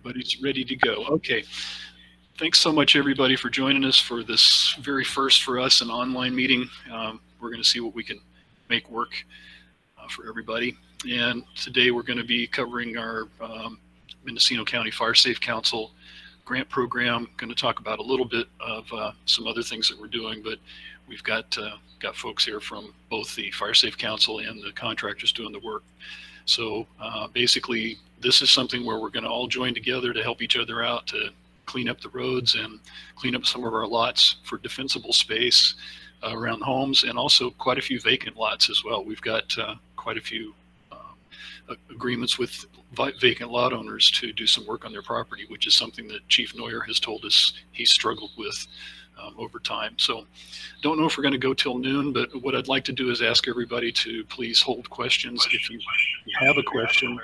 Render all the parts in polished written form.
Everybody's ready to go. Okay. Thanks so much, everybody, for joining us for this very first for us an online meeting. We're going to see what we can make work for everybody. And today we're going to be covering our Mendocino County Fire Safe Council grant program. Going to talk about a little bit of some other things that we're doing, but we've got folks here from both the Fire Safe Council and the contractors doing the work. So basically, this is something where we're going to all join together to help each other out to clean up the roads and clean up some of our lots for defensible space around homes, and also quite a few vacant lots as well. We've got quite a few agreements with vacant lot owners to do some work on their property, which is something that Chief Neuer has told us he's struggled with over time. So don't know if we're going to go till noon, but what I'd like to do is ask everybody to please hold questions. If you have a question,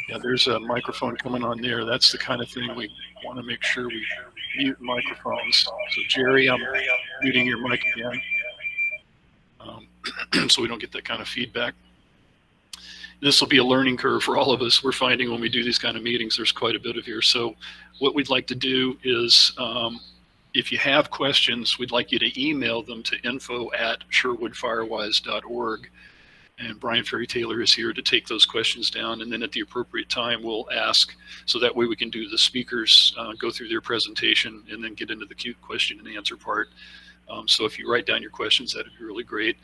yeah, there's a microphone coming on there. That's the kind of thing we want to make sure we mute microphones. So Jerry, I'm muting your mic again, so we don't get that kind of feedback. This will be a learning curve for all of us. We're finding when we do these kind of meetings, there's quite a bit of here. So what we'd like to do is, if you have questions, we'd like you to email them to info@sherwoodfirewise.org. And Brian Ferry Taylor is here to take those questions down. And then at the appropriate time, we'll ask, so that way we can do the speakers, go through their presentation, and then get into the question and answer part. So if you write down your questions, that'd be really great.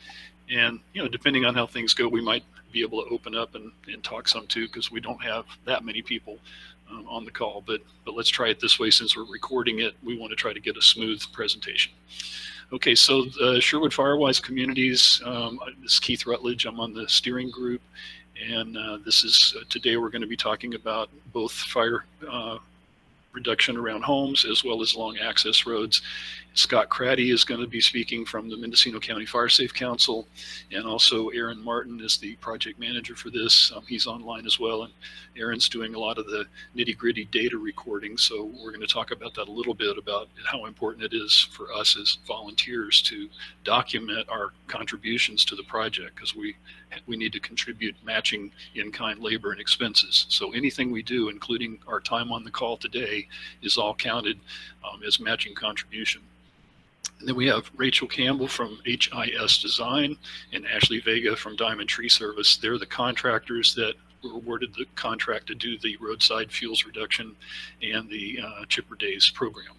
And, you know, depending on how things go, we might be able to open up and talk some too, because we don't have that many people on the call. But let's try it this way. Since we're recording it, we want to try to get a smooth presentation. Okay, so the Sherwood Firewise Communities, this is Keith Rutledge. I'm on the steering group. And this is, today we're going to be talking about both fire reduction around homes as well as long access roads. Scott Craddy is going to be speaking from the Mendocino County Fire Safe Council, and also Aaron Martin is the project manager for this. He's online as well, and Aaron's doing a lot of the nitty-gritty data recording, so we're going to talk about that a little bit, about how important it is for us as volunteers to document our contributions to the project, because we need to contribute matching in-kind labor and expenses. So anything we do, including our time on the call today, is all counted as matching contribution. And then we have Rachel Campbell from HIS Design and Ashley Vega from Diamond Tree Service. They're the contractors that were awarded the contract to do the roadside fuels reduction and the Chipper Days program.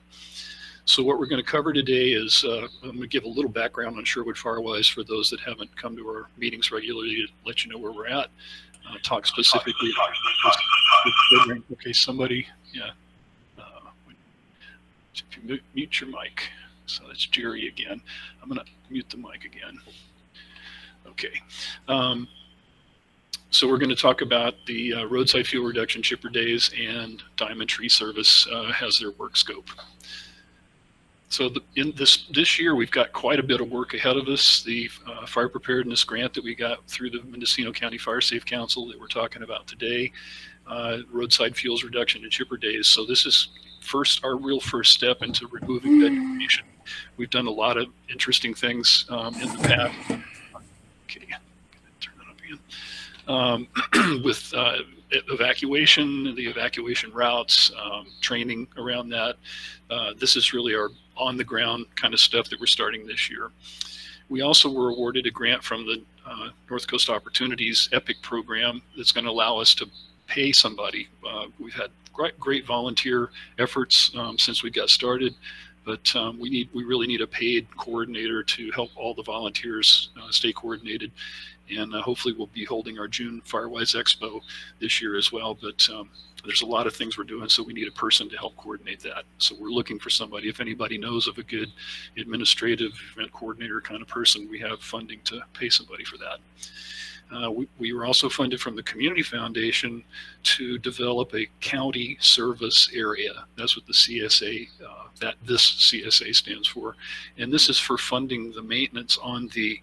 So what we're going to cover today is, I'm going to give a little background on Sherwood Firewise for those that haven't come to our meetings regularly, to let you know where we're at. Talk specifically about this program. Okay, somebody, yeah. If you mute your mic. So that's Jerry again. I'm going to mute the mic again. Okay. So we're going to talk about the roadside fuel reduction Chipper Days, and Diamond Tree Service has their work scope. So in this year, we've got quite a bit of work ahead of us. The fire preparedness grant that we got through the Mendocino County Fire Safe Council that we're talking about today, roadside fuels reduction and Chipper Days. So this is our real first step into removing vegetation. We've done a lot of interesting things in the past. Okay, turn that up again. With evacuation, the evacuation routes, training around that. This is really our on-the-ground kind of stuff that we're starting this year. We also were awarded a grant from the North Coast Opportunities EPIC program that's going to allow us to pay somebody. We've had great volunteer efforts since we got started, but we really need a paid coordinator to help all the volunteers stay coordinated. And hopefully we'll be holding our June Firewise Expo this year as well. But there's a lot of things we're doing, so we need a person to help coordinate that. So we're looking for somebody. If anybody knows of a good administrative event coordinator kind of person, we have funding to pay somebody for that. We were also funded from the Community Foundation to develop a county service area. That's what the CSA, this CSA stands for. And this is for funding the maintenance on the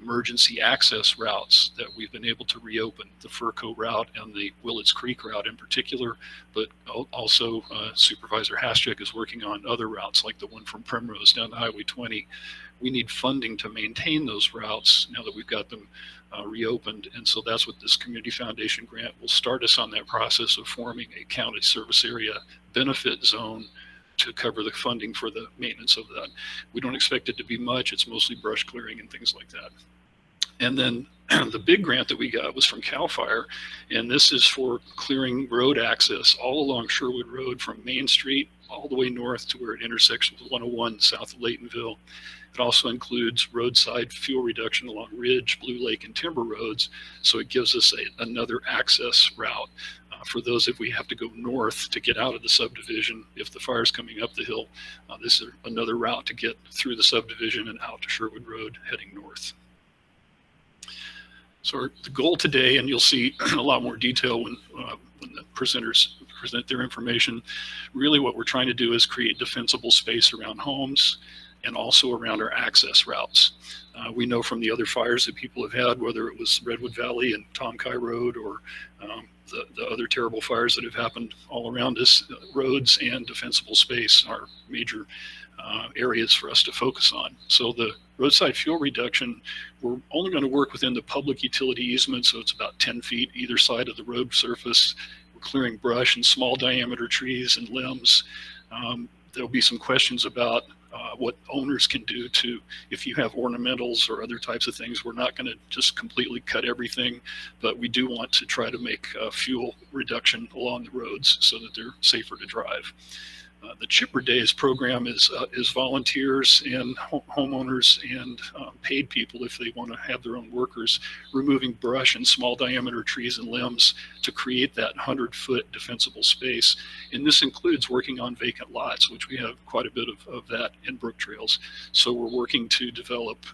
emergency access routes that we've been able to reopen, the Furco route and the Willits Creek route in particular, but also Supervisor Haschek is working on other routes like the one from Primrose down to Highway 20. We need funding to maintain those routes now that we've got them reopened, and so that's what this Community Foundation grant will start us on, that process of forming a county service area benefit zone to cover the funding for the maintenance of that. We don't expect it to be much. It's mostly brush clearing and things like that. And then the big grant that we got was from CAL FIRE, and this is for clearing road access all along Sherwood Road from Main Street all the way north to where it intersects with 101 south of Laytonville. It also includes roadside fuel reduction along Ridge, Blue Lake, and Timber roads, so it gives us another access route. For those, if we have to go north to get out of the subdivision, if the fire's coming up the hill, this is another route to get through the subdivision and out to Sherwood Road heading north. So the goal today, and you'll see a lot more detail when the presenters present their information, really what we're trying to do is create defensible space around homes and also around our access routes. We know from the other fires that people have had, whether it was Redwood Valley and Tom Kai Road or the other terrible fires that have happened all around us, roads and defensible space are major areas for us to focus on. So the roadside fuel reduction, we're only going to work within the public utility easement, so it's about 10 feet either side of the road surface. We're clearing brush and small diameter trees and limbs. There'll be some questions about what owners can do to, if you have ornamentals or other types of things. We're not going to just completely cut everything, but we do want to try to make fuel reduction along the roads so that they're safer to drive. The Chipper Days program is volunteers and homeowners and paid people, if they want to have their own workers, removing brush and small diameter trees and limbs to create that 100-foot defensible space. And this includes working on vacant lots, which we have quite a bit of that in Brook Trails. So we're working to develop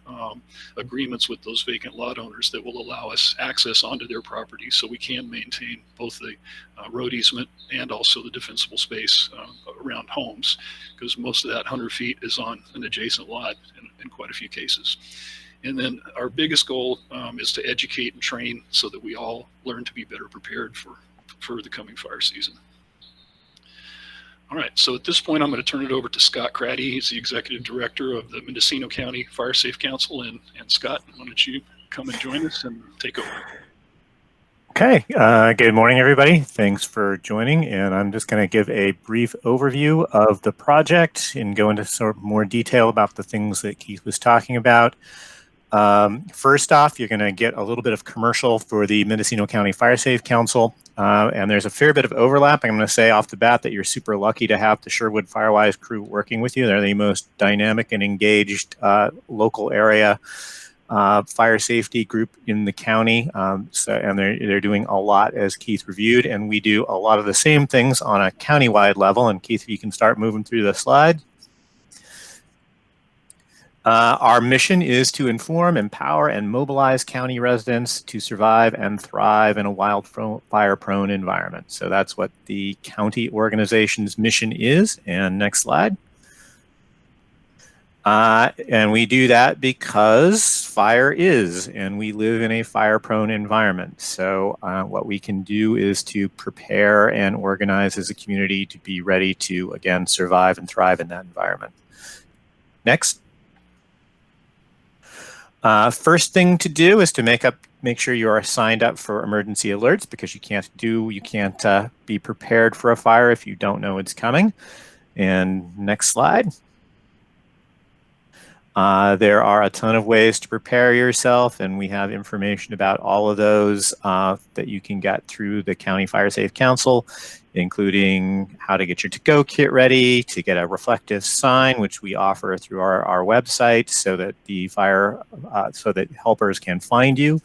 agreements with those vacant lot owners that will allow us access onto their property so we can maintain both the road easement and also the defensible space around homes, because most of that 100 feet is on an adjacent lot in quite a few cases. And then our biggest goal is to educate and train so that we all learn to be better prepared for the coming fire season. All right, so at this point, I'm going to turn it over to Scott Craddy. He's the Executive Director of the Mendocino County Fire Safe Council. And Scott, why don't you come and join us and take over? Okay, good morning, everybody. Thanks for joining, and I'm just going to give a brief overview of the project and go into sort of more detail about the things that Keith was talking about. First off, you're going to get a little bit of commercial for the Mendocino County Fire Safe Council, and there's a fair bit of overlap. I'm going to say off the bat that you're super lucky to have the Sherwood Firewise crew working with you. They're the most dynamic and engaged local area fire safety group in the county, and they're doing a lot, as Keith reviewed, and we do a lot of the same things on a countywide level. And Keith, if you can start moving through the slide. Our mission is to inform, empower, and mobilize county residents to survive and thrive in a wildfire-prone environment. So that's what the county organization's mission is. And next slide. And we do that because fire is, and we live in a fire-prone environment. So what we can do is to prepare and organize as a community to be ready to, again, survive and thrive in that environment. Next. First thing to do is to make sure you are signed up for emergency alerts, because you can't be prepared for a fire if you don't know it's coming. And next slide. There are a ton of ways to prepare yourself, and we have information about all of those that you can get through the County Fire Safe Council, including how to get your to-go kit ready, to get a reflective sign, which we offer through our website, so that so that helpers can find you.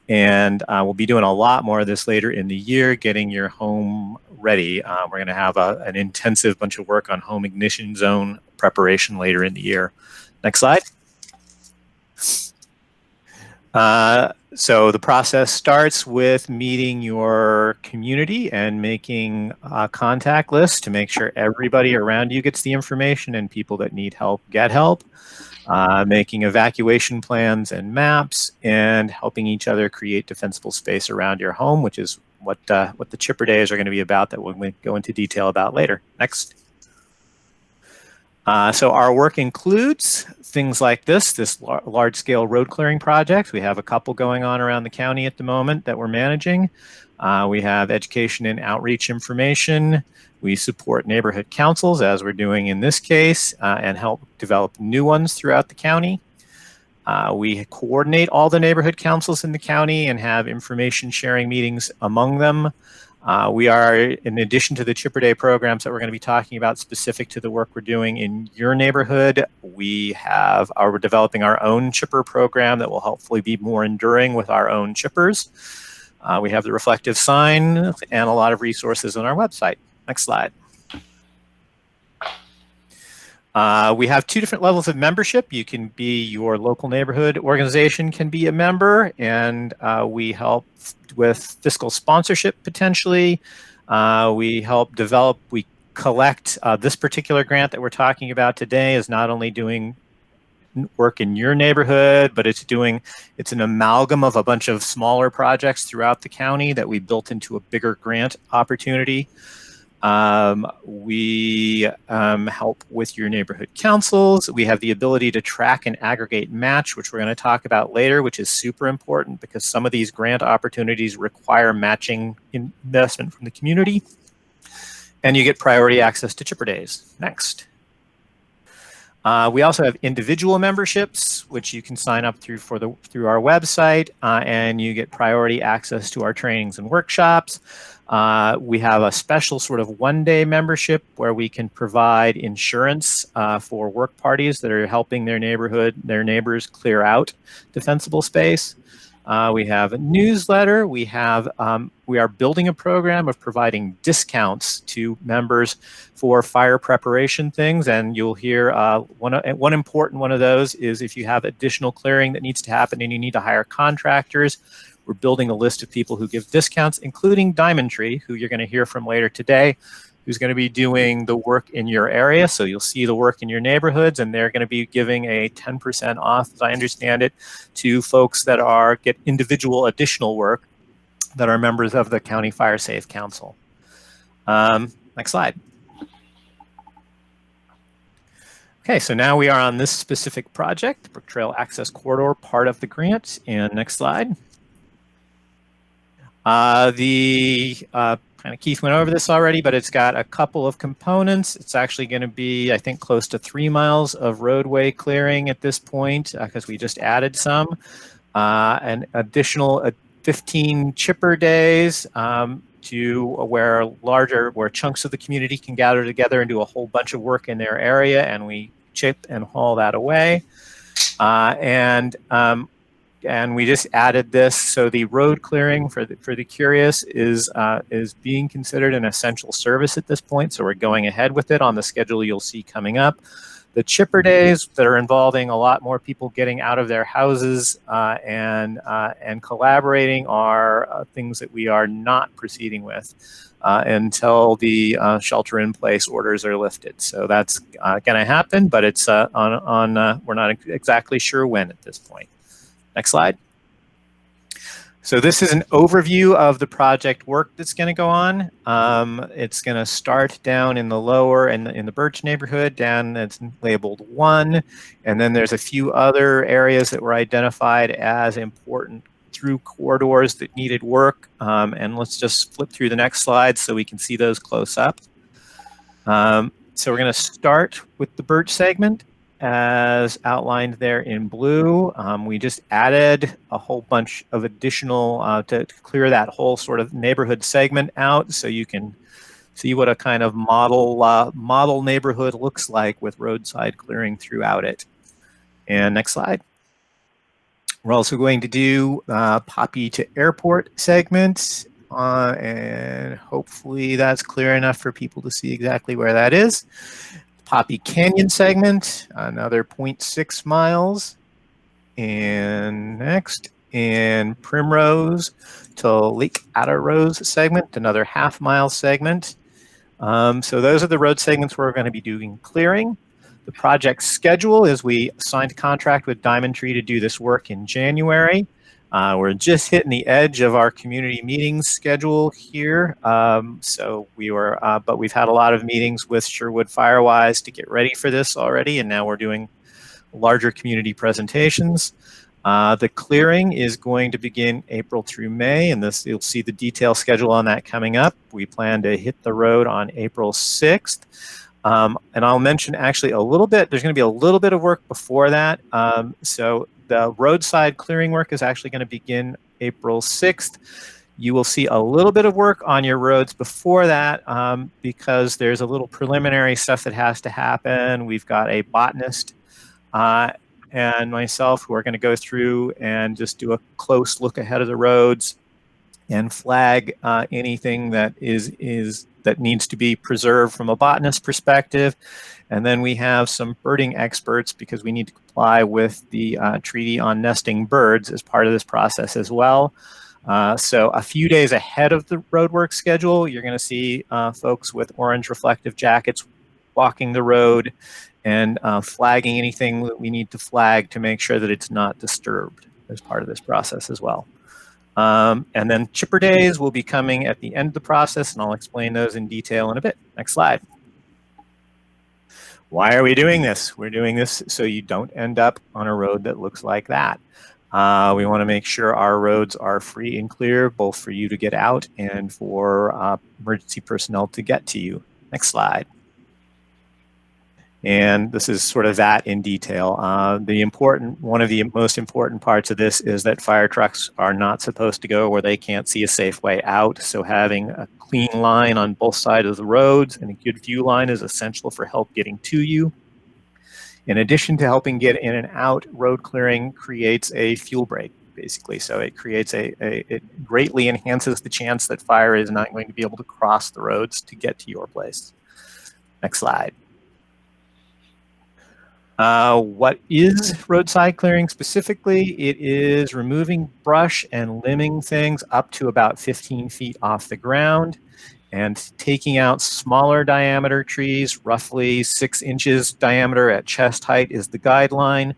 And we'll be doing a lot more of this later in the year, getting your home ready. We're going to have an intensive bunch of work on home ignition zone preparation later in the year. Next slide. So the process starts with meeting your community and making a contact list to make sure everybody around you gets the information and people that need help get help. Making evacuation plans and maps, and helping each other create defensible space around your home, which is what the chipper days are going to be about, that we'll go into detail about later. Next. So our work includes things like this large-scale road clearing project. We have a couple going on around the county at the moment that we're managing. We have education and outreach information. We support neighborhood councils, as we're doing in this case, and help develop new ones throughout the county. We coordinate all the neighborhood councils in the county and have information sharing meetings among them. We are, in addition to the Chipper Day programs that we're going to be talking about specific to the work we're doing in your neighborhood, we're developing our own chipper program that will hopefully be more enduring with our own chippers. We have the reflective sign and a lot of resources on our website. Next slide. We have two different levels of membership. You can be, your local neighborhood organization can be a member, and we help with fiscal sponsorship potentially. We help develop, we collect, this particular grant that we're talking about today is not only doing work in your neighborhood, but it's an amalgam of a bunch of smaller projects throughout the county that we built into a bigger grant opportunity. We help with your neighborhood councils. We have the ability to track and aggregate match, which we're going to talk about later, which is super important because some of these grant opportunities require matching investment from the community. And you get priority access to chipper days. Next. We also have individual memberships, which you can sign up through our website, and you get priority access to our trainings and workshops. We have a special sort of one-day membership where we can provide insurance for work parties that are helping their neighbors clear out defensible space. We have a newsletter. We are building a program of providing discounts to members for fire preparation things, and you'll hear one important one of those is if you have additional clearing that needs to happen and you need to hire contractors. We're building a list of people who give discounts, including Diamond Tree, who you're going to hear from later today, who's going to be doing the work in your area. So you'll see the work in your neighborhoods, and they're going to be giving a 10% off, as I understand it, to folks that get individual additional work that are members of the County Fire Safe Council. Next slide. Okay, so now we are on this specific project, the Brook Trail Access Corridor, part of the grant. And next slide. Kind of Keith went over this already, but it's got a couple of components. It's actually going to be, I think, close to 3 miles of roadway clearing at this point because we just added some. An additional 15 chipper days where chunks of the community can gather together and do a whole bunch of work in their area, and we chip and haul that away. And we just added this, so the road clearing for the curious is being considered an essential service at this point. So we're going ahead with it on the schedule you'll see coming up. The chipper days that are involving a lot more people getting out of their houses and collaborating are things that we are not proceeding with until the shelter-in-place orders are lifted. So that's going to happen, but it's we're not exactly sure when at this point. Next slide. So this is an overview of the project work that's going to go on. It's going to start down in the lower in the Birch neighborhood, down that's labeled 1, and then there's a few other areas that were identified as important through corridors that needed work. And let's just flip through the next slide so we can see those close up. So we're going to start with the Birch segment, as outlined there in blue. We just added a whole bunch of additional to clear that whole sort of neighborhood segment out, so you can see what a kind of model neighborhood looks like with roadside clearing throughout it. And next slide. We're also going to do Poppy to Airport segment, and hopefully that's clear enough for people to see exactly where that is. Poppy Canyon segment, another 0.6 miles. And next, and Primrose to Lake Outer Rose segment, another half-mile segment. So those are the road segments where we're going to be doing clearing. The project schedule is we signed a contract with Diamond Tree to do this work in January. We're just hitting the edge of our community meetings schedule here. But we've had a lot of meetings with Sherwood Firewise to get ready for this already, and now we're doing larger community presentations. The clearing is going to begin April through May, and you'll see the detailed schedule on that coming up. We plan to hit the road on April 6th. And I'll mention actually a little bit, there's going to be a little bit of work before that. So the roadside clearing work is actually going to begin April 6th. You will see a little bit of work on your roads before that because there's a little preliminary stuff that has to happen. We've got a botanist and myself who are going to go through and just do a close look ahead of the roads and flag anything that that needs to be preserved from a botanist perspective. And then we have some birding experts because we need to comply with the Treaty on Nesting Birds as part of this process as well. So a few days ahead of the roadwork schedule, you're going to see folks with orange reflective jackets walking the road and flagging anything that we need to flag to make sure that it's not disturbed as part of this process as well. And then chipper days will be coming at the end of the process, and I'll explain those in detail in a bit. Next slide. Why are we doing this? We're doing this so you don't end up on a road that looks like that. We want to make sure our roads are free and clear, both for you to get out and for emergency personnel to get to you. Next slide. And this is sort of that in detail. One of the most important parts of this is that fire trucks are not supposed to go where they can't see a safe way out. So having a clean line on both sides of the roads and a good view line is essential for help getting to you. In addition to helping get in and out, road clearing creates a fuel break, basically. So it creates it greatly enhances the chance that fire is not going to be able to cross the roads to get to your place. Next slide. What is roadside clearing specifically? It is removing brush and limbing things up to about 15 feet off the ground and taking out smaller diameter trees, roughly 6 inches diameter at chest height is the guideline,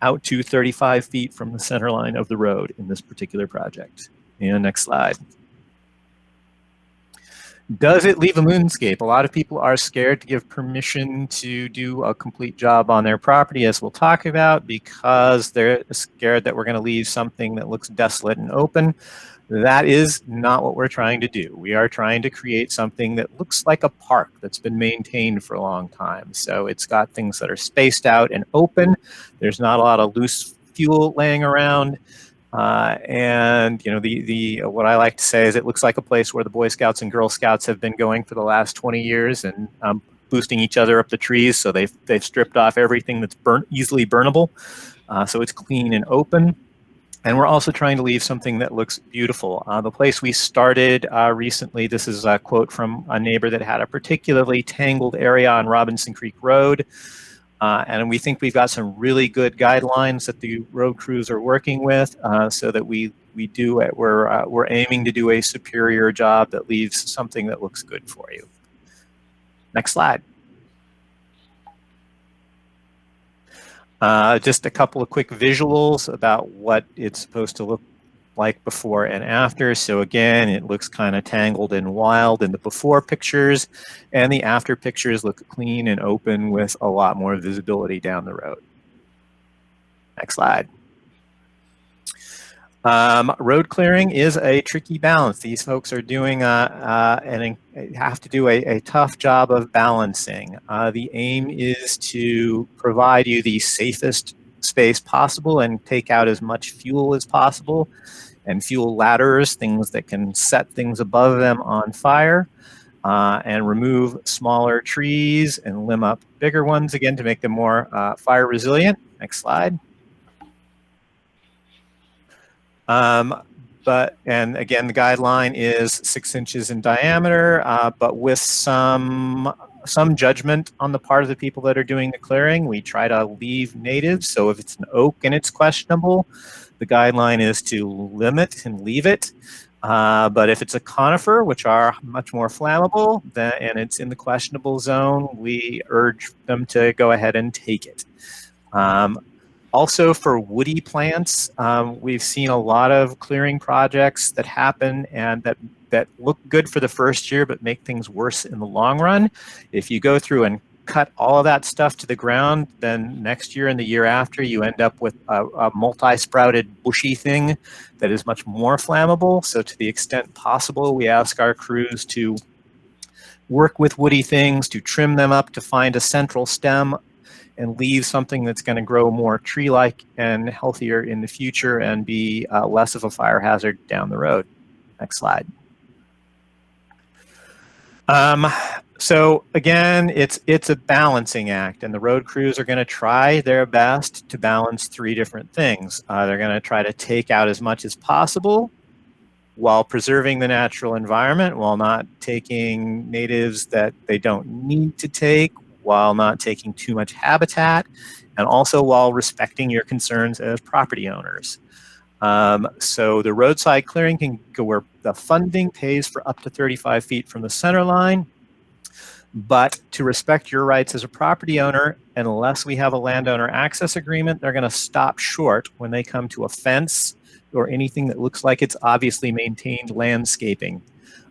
out to 35 feet from the center line of the road in this particular project. And next slide. Does it leave a moonscape? A lot of people are scared to give permission to do a complete job on their property, as we'll talk about, because they're scared that we're going to leave something that looks desolate and open. That is not what we're trying to do. We are trying to create something that looks like a park that's been maintained for a long time. So it's got things that are spaced out and open. There's not a lot of loose fuel laying around. And you know, what I like to say is it looks like a place where the Boy Scouts and Girl Scouts have been going for the last 20 years and boosting each other up the trees. So they've stripped off everything that's easily burnable. So it's clean and open. And we're also trying to leave something that looks beautiful. The place we started recently, this is a quote from a neighbor that had a particularly tangled area on Robinson Creek Road. And we think we've got some really good guidelines that the road crews are working with, so that we're aiming to do a superior job that leaves something that looks good for you. Next slide. Just a couple of quick visuals about what it's supposed to look like before and after. So again, it looks kind of tangled and wild in the before pictures, and the after pictures look clean and open with a lot more visibility down the road. Next slide. Road clearing is a tricky balance. These folks are doing and have to do a tough job of balancing. The aim is to provide you the safest space possible and take out as much fuel as possible, and fuel ladders, things that can set things above them on fire, and remove smaller trees and limb up bigger ones, again, to make them more fire resilient. Next slide. And again, the guideline is 6 inches in diameter, but with some judgment on the part of the people that are doing the clearing. We try to leave natives, so if it's an oak and it's questionable, the guideline is to limit and leave it. But if it's a conifer, which are much more flammable, and it's in the questionable zone, we urge them to go ahead and take it. Also, for woody plants, we've seen a lot of clearing projects that happen and that look good for the first year but make things worse in the long run. If you go through and cut all of that stuff to the ground, then next year and the year after, you end up with a multi-sprouted bushy thing that is much more flammable. So to the extent possible, we ask our crews to work with woody things, to trim them up, to find a central stem, and leave something that's going to grow more tree-like and healthier in the future and be less of a fire hazard down the road. Next slide. So again, it's a balancing act, and the road crews are going to try their best to balance three different things. They're going to try to take out as much as possible while preserving the natural environment, while not taking natives that they don't need to take, while not taking too much habitat, and also while respecting your concerns as property owners. So the roadside clearing can go where the funding pays for up to 35 feet from the center line, but to respect your rights as a property owner, unless we have a landowner access agreement, they're going to stop short when they come to a fence or anything that looks like it's obviously maintained landscaping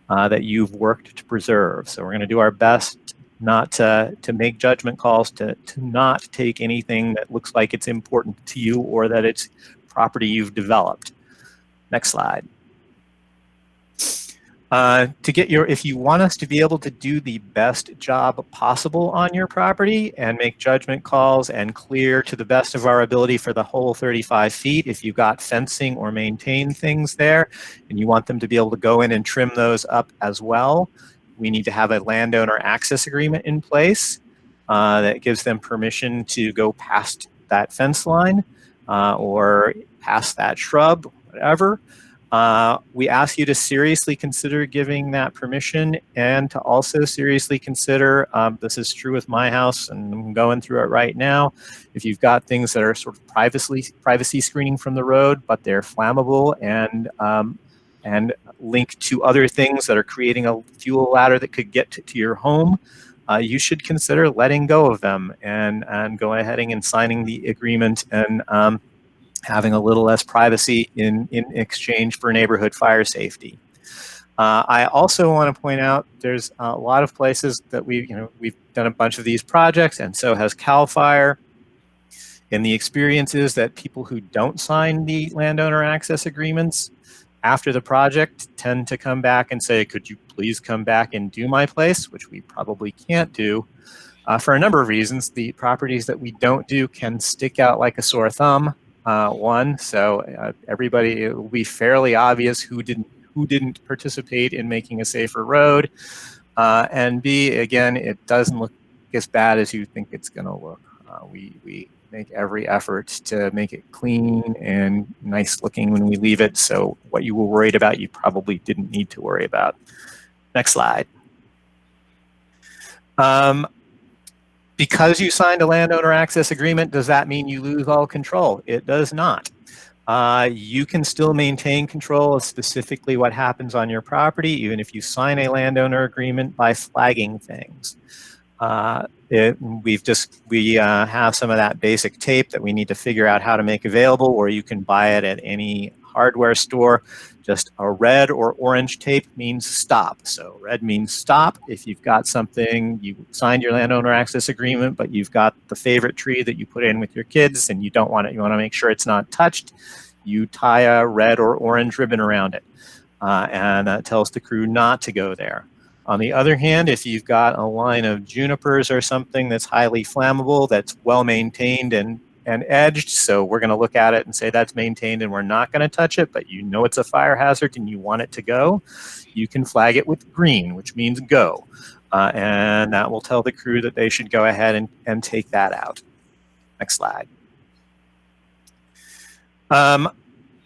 that you've worked to preserve. So we're going to do our best not to make judgment calls, to not take anything that looks like it's important to you or that it's property you've developed. Next slide. If you want us to be able to do the best job possible on your property and make judgment calls and clear to the best of our ability for the whole 35 feet, if you've got fencing or maintain things there and you want them to be able to go in and trim those up as well, we need to have a landowner access agreement in place that gives them permission to go past that fence line or past that shrub, whatever. We ask you to seriously consider giving that permission and to also seriously consider, this is true with my house and I'm going through it right now, if you've got things that are sort of privacy screening from the road, but they're flammable and linked to other things that are creating a fuel ladder that could get to your home, you should consider letting go of them and go ahead and signing the agreement and having a little less privacy in exchange for neighborhood fire safety. I also want to point out there's a lot of places that we've done a bunch of these projects, and so has CAL FIRE. And the experience is that people who don't sign the landowner access agreements after the project tend to come back and say, could you please come back and do my place, which we probably can't do. For a number of reasons. The properties that we don't do can stick out like a sore thumb. So everybody, it will be fairly obvious who didn't participate in making a safer road. And B, again, it doesn't look as bad as you think it's going to look. We make every effort to make it clean and nice looking when we leave it. So what you were worried about, you probably didn't need to worry about. Next slide. Because you signed a landowner access agreement, does that mean you lose all control? It does not. You can still maintain control of specifically what happens on your property, even if you sign a landowner agreement by flagging things. We have some of that basic tape that we need to figure out how to make available, or you can buy it at any hardware store. Just a red or orange tape means stop. So red means stop. If you've got something, you signed your landowner access agreement, but you've got the favorite tree that you put in with your kids and you don't want it, you want to make sure it's not touched, you tie a red or orange ribbon around it. And that tells the crew not to go there. On the other hand, if you've got a line of junipers or something that's highly flammable, that's well maintained and edged, so we're going to look at it and say that's maintained and we're not going to touch it, but you know it's a fire hazard and you want it to go, you can flag it with green, which means go. And that will tell the crew that they should go ahead and take that out. Next slide.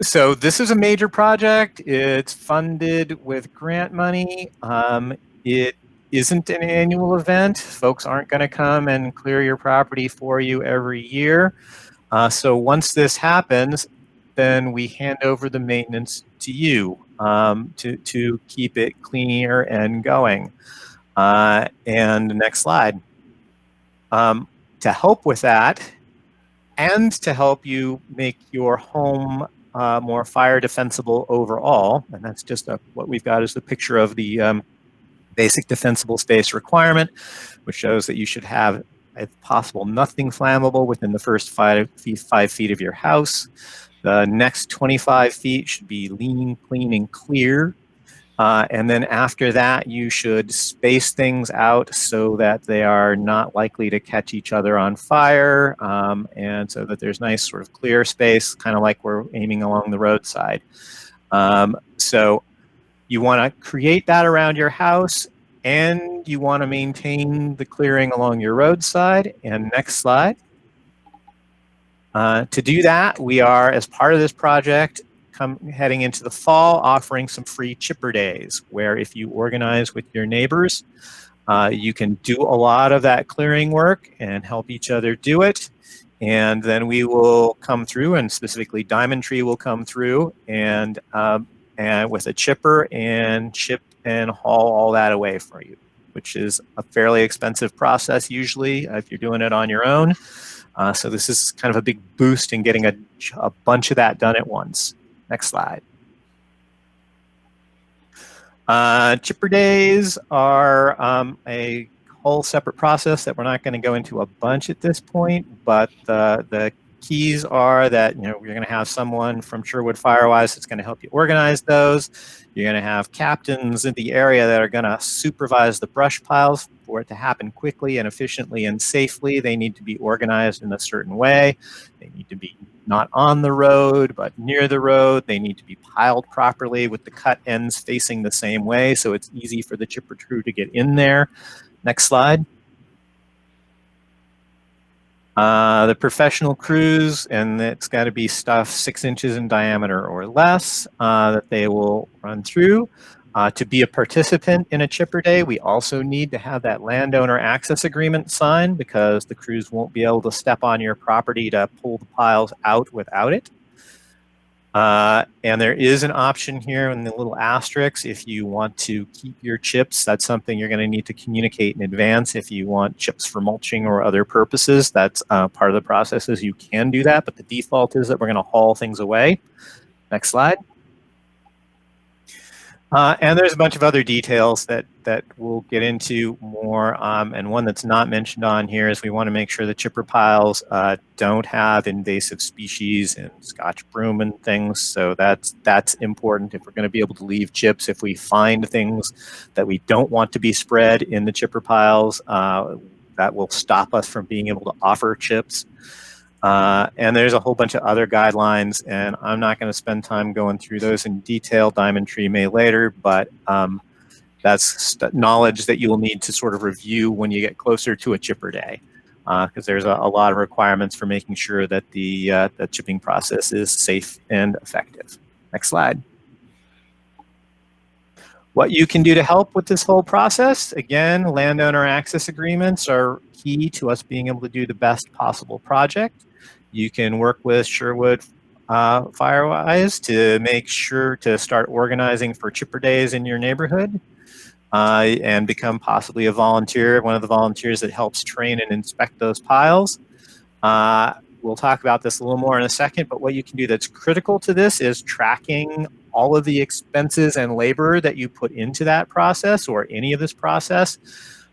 So this is a major project. It's funded with grant money. It isn't an annual event. Folks aren't going to come and clear your property for you every year. So once this happens, then we hand over the maintenance to you to keep it cleaner and going. And the next slide. To help with that, and to help you make your home more fire defensible overall, and that's just what we've got is the picture of the basic defensible space requirement, which shows that you should have, if possible, nothing flammable within the first 5 feet of your house. The next 25 feet should be lean, clean, and clear. And then after that, you should space things out so that they are not likely to catch each other on fire, and so that there's nice sort of clear space, kind of like we're aiming along the roadside. So you want to create that around your house, and you want to maintain the clearing along your roadside. And next slide. To do that, we are, as part of this project, heading into the fall, offering some free chipper days, where if you organize with your neighbors, you can do a lot of that clearing work and help each other do it. And then we will come through, and specifically Diamond Tree will come through and with a chipper and chip and haul all that away for you, which is a fairly expensive process usually if you're doing it on your own. So this is kind of a big boost in getting a bunch of that done at once. Next slide. Chipper days are a whole separate process that we're not going to go into a bunch at this point, but the keys are that you're going to have someone from Sherwood Firewise that's going to help you organize those. You're going to have captains in the area that are going to supervise the brush piles. For it to happen quickly and efficiently and safely, they need to be organized in a certain way. They need to be not on the road, but near the road. They need to be piled properly with the cut ends facing the same way, so it's easy for the chipper crew to get in there. Next slide. The professional crews, and it's got to be stuff 6 inches in diameter or less that they will run through. To be a participant in a chipper day, we also need to have that landowner access agreement signed, because the crews won't be able to step on your property to pull the piles out without it. And there is an option here in the little asterisks if you want to keep your chips. That's something you're going to need to communicate in advance. If you want chips for mulching or other purposes, that's part of the process is you can do that, but the default is that we're going to haul things away. Next slide. And there's a bunch of other details that we'll get into more. And one that's not mentioned on here is we want to make sure the chipper piles don't have invasive species and Scotch broom and things. So that's important if we're going to be able to leave chips. If we find things that we don't want to be spread in the chipper piles, that will stop us from being able to offer chips. And there's a whole bunch of other guidelines, and I'm not going to spend time going through those in detail. Diamond Tree may later, but that's knowledge that you will need to sort of review when you get closer to a chipper day, because there's a lot of requirements for making sure that the chipping process is safe and effective. Next slide. What you can do to help with this whole process, again, landowner access agreements are key to us being able to do the best possible project. You can work with Sherwood Firewise to make sure to start organizing for chipper days in your neighborhood and become possibly a volunteer, one of the volunteers that helps train and inspect those piles. We'll talk about this a little more in a second, but what you can do that's critical to this is tracking all of the expenses and labor that you put into that process or any of this process.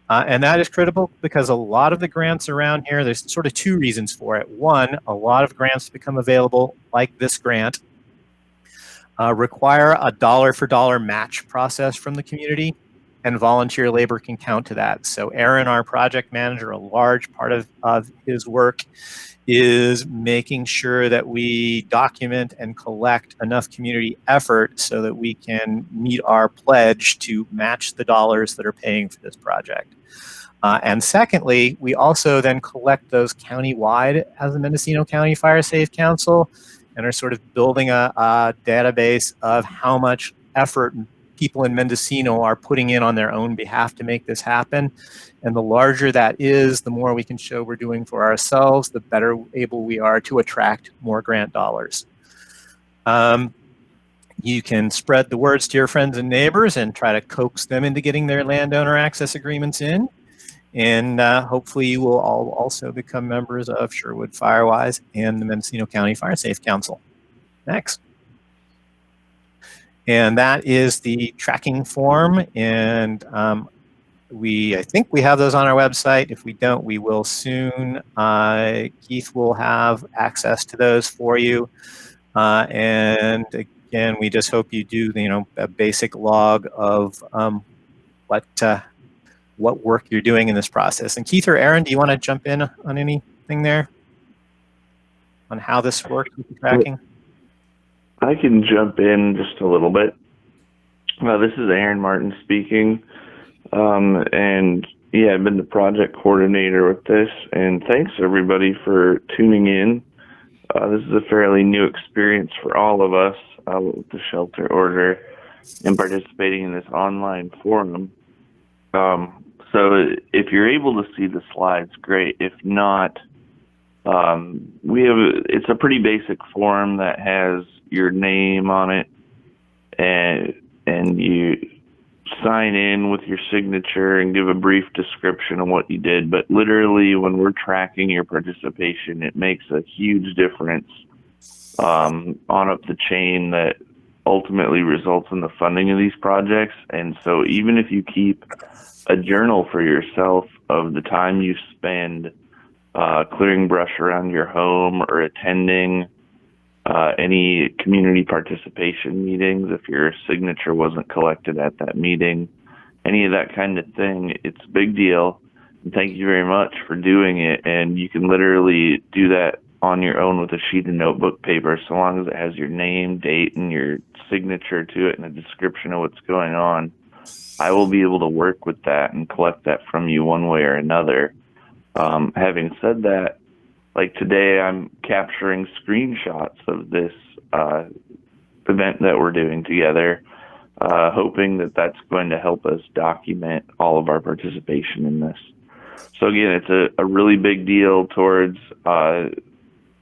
And that is critical because a lot of the grants around here, there's sort of 2 reasons for it. One, a lot of grants become available, like this grant, require a dollar-for-dollar match process from the community, and volunteer labor can count to that. So Aaron, our project manager, a large part of his work is making sure that we document and collect enough community effort so that we can meet our pledge to match the dollars that are paying for this project. And secondly, we also then collect those county-wide as the Mendocino County Fire Safe Council and are sort of building a database of how much effort people in Mendocino are putting in on their own behalf to make this happen. And the larger that is, the more we can show we're doing for ourselves, the better able we are to attract more grant dollars. You can spread the words to your friends and neighbors and try to coax them into getting their landowner access agreements in. And hopefully you will all also become members of Sherwood Firewise and the Mendocino County Fire Safe Council. Next. And that is the tracking form. And I think we have those on our website. If we don't, we will soon. Keith will have access to those for you. And again, we just hope you do, a basic log of what work you're doing in this process. And Keith or Aaron, do you want to jump in on anything there on how this works with the tracking? I can jump in just a little bit. This is Aaron Martin speaking. And yeah, I've been the project coordinator with this, and thanks everybody for tuning in. This is a fairly new experience for all of us with the shelter order and participating in this online forum. So if you're able to see the slides, great. If not, it's a pretty basic form that has your name on it, and you sign in with your signature and give a brief description of what you did. But literally, when we're tracking your participation, it makes a huge difference on up the chain that ultimately results in the funding of these projects. And so even if you keep a journal for yourself of the time you spend clearing brush around your home or attending any community participation meetings, if your signature wasn't collected at that meeting, any of that kind of thing, it's a big deal. And thank you very much for doing it. And you can literally do that on your own with a sheet of notebook paper, so long as it has your name, date, and your signature to it and a description of what's going on. I will be able to work with that and collect that from you one way or another. Having said that, like today, I'm capturing screenshots of this event that we're doing together, hoping that that's going to help us document all of our participation in this. So again, it's a really big deal towards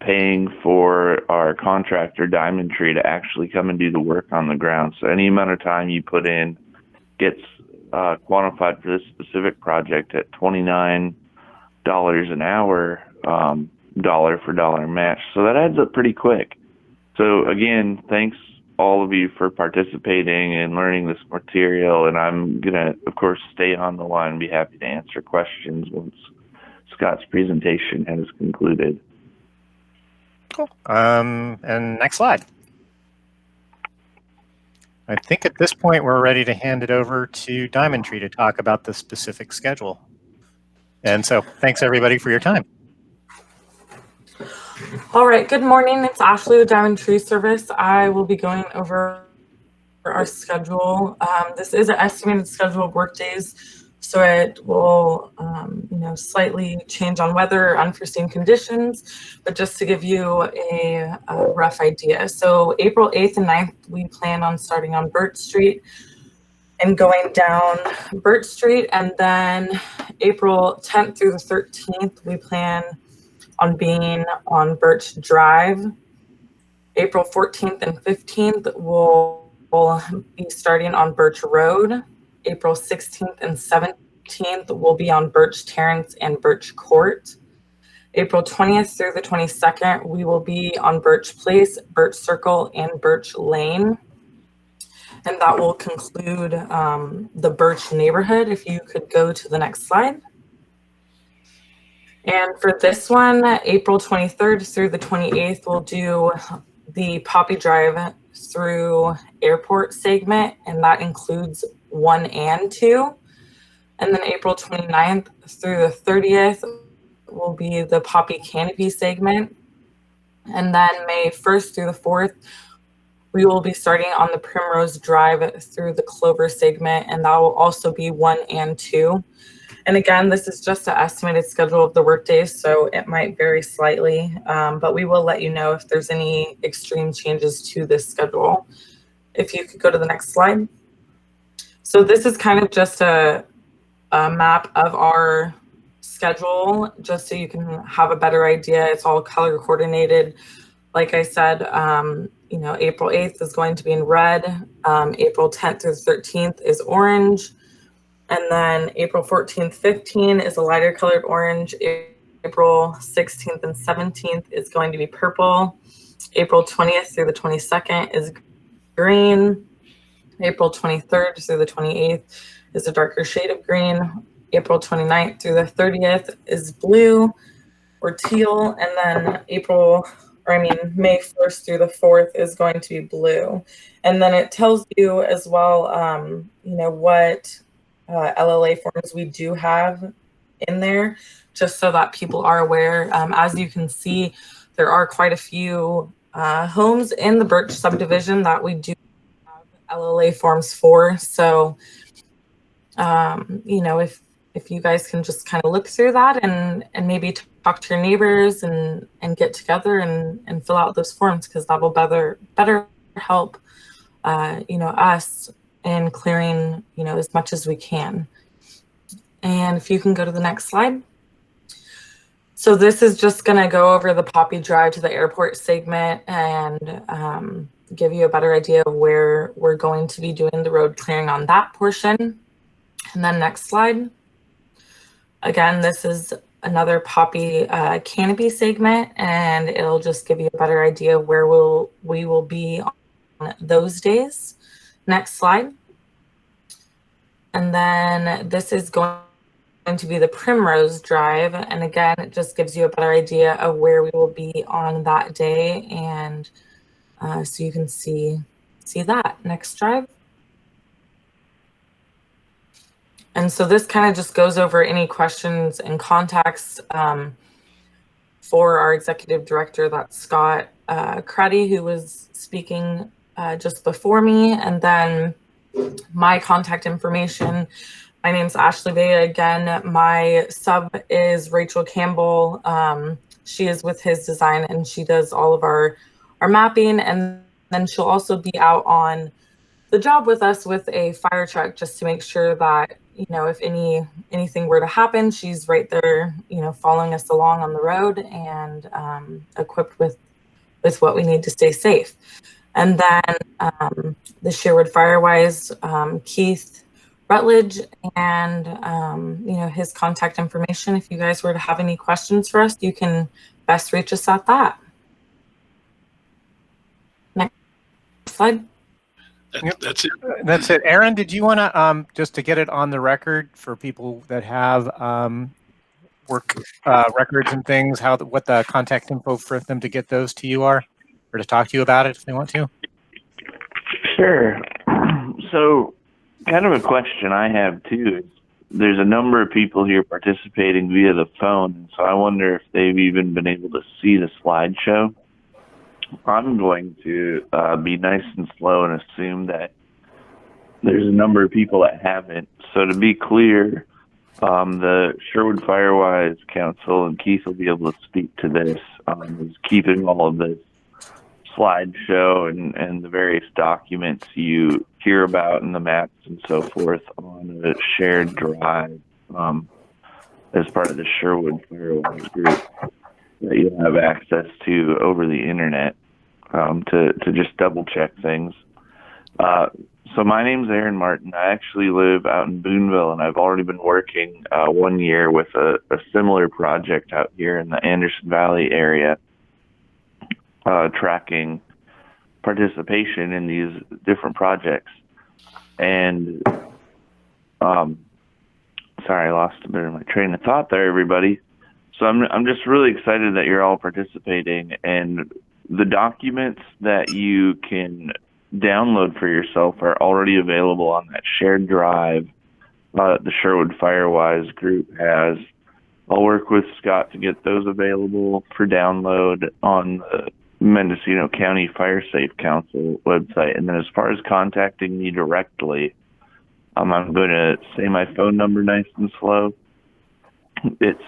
paying for our contractor, Diamond Tree, to actually come and do the work on the ground. So any amount of time you put in gets quantified for this specific project at $29 an hour, dollar for dollar match. So that adds up pretty quick. So again, thanks all of you for participating and learning this material. And I'm going to, of course, stay on the line and be happy to answer questions once Scott's presentation has concluded. Cool. And next slide. I think at this point we're ready to hand it over to Diamond Tree to talk about the specific schedule. And so thanks everybody for your time. All right, good morning. It's Ashley with Diamond Tree Service. I will be going over our schedule. This is an estimated schedule of work days, so it will slightly change on weather or unforeseen conditions, but just to give you a rough idea. So April 8th and 9th, we plan on starting on Burt Street and going down Burt Street, and then April 10th through the 13th, we plan on being on Birch Drive. April 14th and 15th, we'll be starting on Birch Road. April 16th and 17th, we'll be on Birch Terrace and Birch Court. April 20th through the 22nd, we will be on Birch Place, Birch Circle, and Birch Lane. And that will conclude the Birch neighborhood. If you could go to the next slide. And for this one, April 23rd through the 28th, we'll do the Poppy Drive through Airport segment, and that includes 1 and 2. And then April 29th through the 30th will be the Poppy Canopy segment. And then May 1st through the 4th, we will be starting on the Primrose Drive through the Clover segment, and that will also be 1 and 2. And again, this is just an estimated schedule of the workdays, so it might vary slightly, but we will let you know if there's any extreme changes to this schedule. If you could go to the next slide. So this is kind of just a map of our schedule, just so you can have a better idea. It's all color coordinated. Like I said, April 8th is going to be in red. April 10th through 13th is orange. And then April 14th, 15th is a lighter colored orange. April 16th and 17th is going to be purple. April 20th through the 22nd is green. April 23rd through the 28th is a darker shade of green. April 29th through the 30th is blue or teal. And then May 1st through the 4th is going to be blue. And then it tells you as well, what LLA forms we do have in there, just so that people are aware. As you can see, there are quite a few homes in the Birch subdivision that we do have LLA forms for. So, if you guys can just kind of look through that and maybe talk to your neighbors and get together and fill out those forms, because that will better help, us in clearing, as much as we can. And if you can go to the next slide. So this is just going to go over the Poppy Drive to the airport segment and give you a better idea of where we're going to be doing the road clearing on that portion. And then next slide. Again, this is another Poppy canopy segment, and it'll just give you a better idea of where we will be on those days. Next slide. And then this is going to be the Primrose Drive. And again, it just gives you a better idea of where we will be on that day. And so you can see that. Next drive. And so this kind of just goes over any questions and contacts for our executive director. That's Scott Cruddy, who was speaking just before me. And then my contact information. My name's Ashley Vega. Again, my sub is Rachel Campbell. She is with His Design, and she does all of our mapping. And then she'll also be out on the job with us with a fire truck, just to make sure that, if anything were to happen, she's right there, following us along on the road and equipped with what we need to stay safe. And then the Sherwood Firewise, Keith Rutledge, and his contact information. If you guys were to have any questions for us, you can best reach us at that. Next slide. That's it. That's it. Aaron, did you want to, just to get it on the record for people that have work records and things, what the contact info for them to get those to you are, or to talk to you about it if they want to? Sure. So kind of a question I have too is there's a number of people here participating via the phone, so I wonder if they've even been able to see the slideshow. I'm going to be nice and slow and assume that there's a number of people that haven't. So to be clear, the Sherwood Firewise Council, and Keith will be able to speak to this, is keeping all of this slideshow and the various documents you hear about and the maps and so forth on a shared drive as part of the Sherwood Firewise group that you'll have access to over the internet to just double check things. So my name's Aaron Martin. I actually live out in Boonville, and I've already been working 1 year with a similar project out here in the Anderson Valley area, tracking participation in these different projects. And sorry, I lost a bit of my train of thought there, everybody. So I'm just really excited that you're all participating, and the documents that you can download for yourself are already available on that shared drive the Sherwood Firewise group has. I'll work with Scott to get those available for download on the Mendocino County Fire Safe Council website. And then as far as contacting me directly, I'm going to say my phone number nice and slow. It's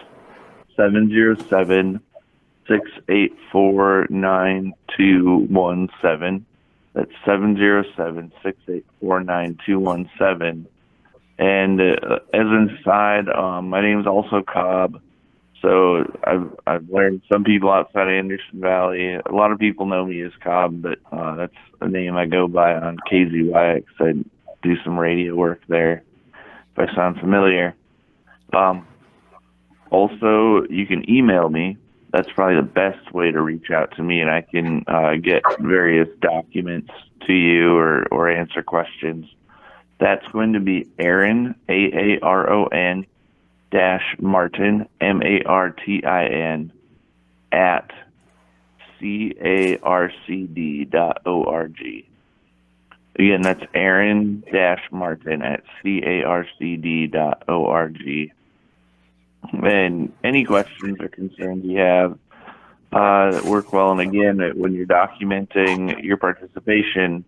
707-684-9217. That's 707-684-9217. And as inside, my name is also Cobb. So I've learned some people outside of Anderson Valley. A lot of people know me as Cobb, but that's a name I go by on KZYX. I do some radio work there, if I sound familiar. Also, you can email me. That's probably the best way to reach out to me, and I can get various documents to you or answer questions. That's going to be Aaron, AARON, Martin, MARTIN, at carcd.org. Again, that's Aaron-Martin at carcd.org. And any questions or concerns you have that work well. And again, when you're documenting your participation,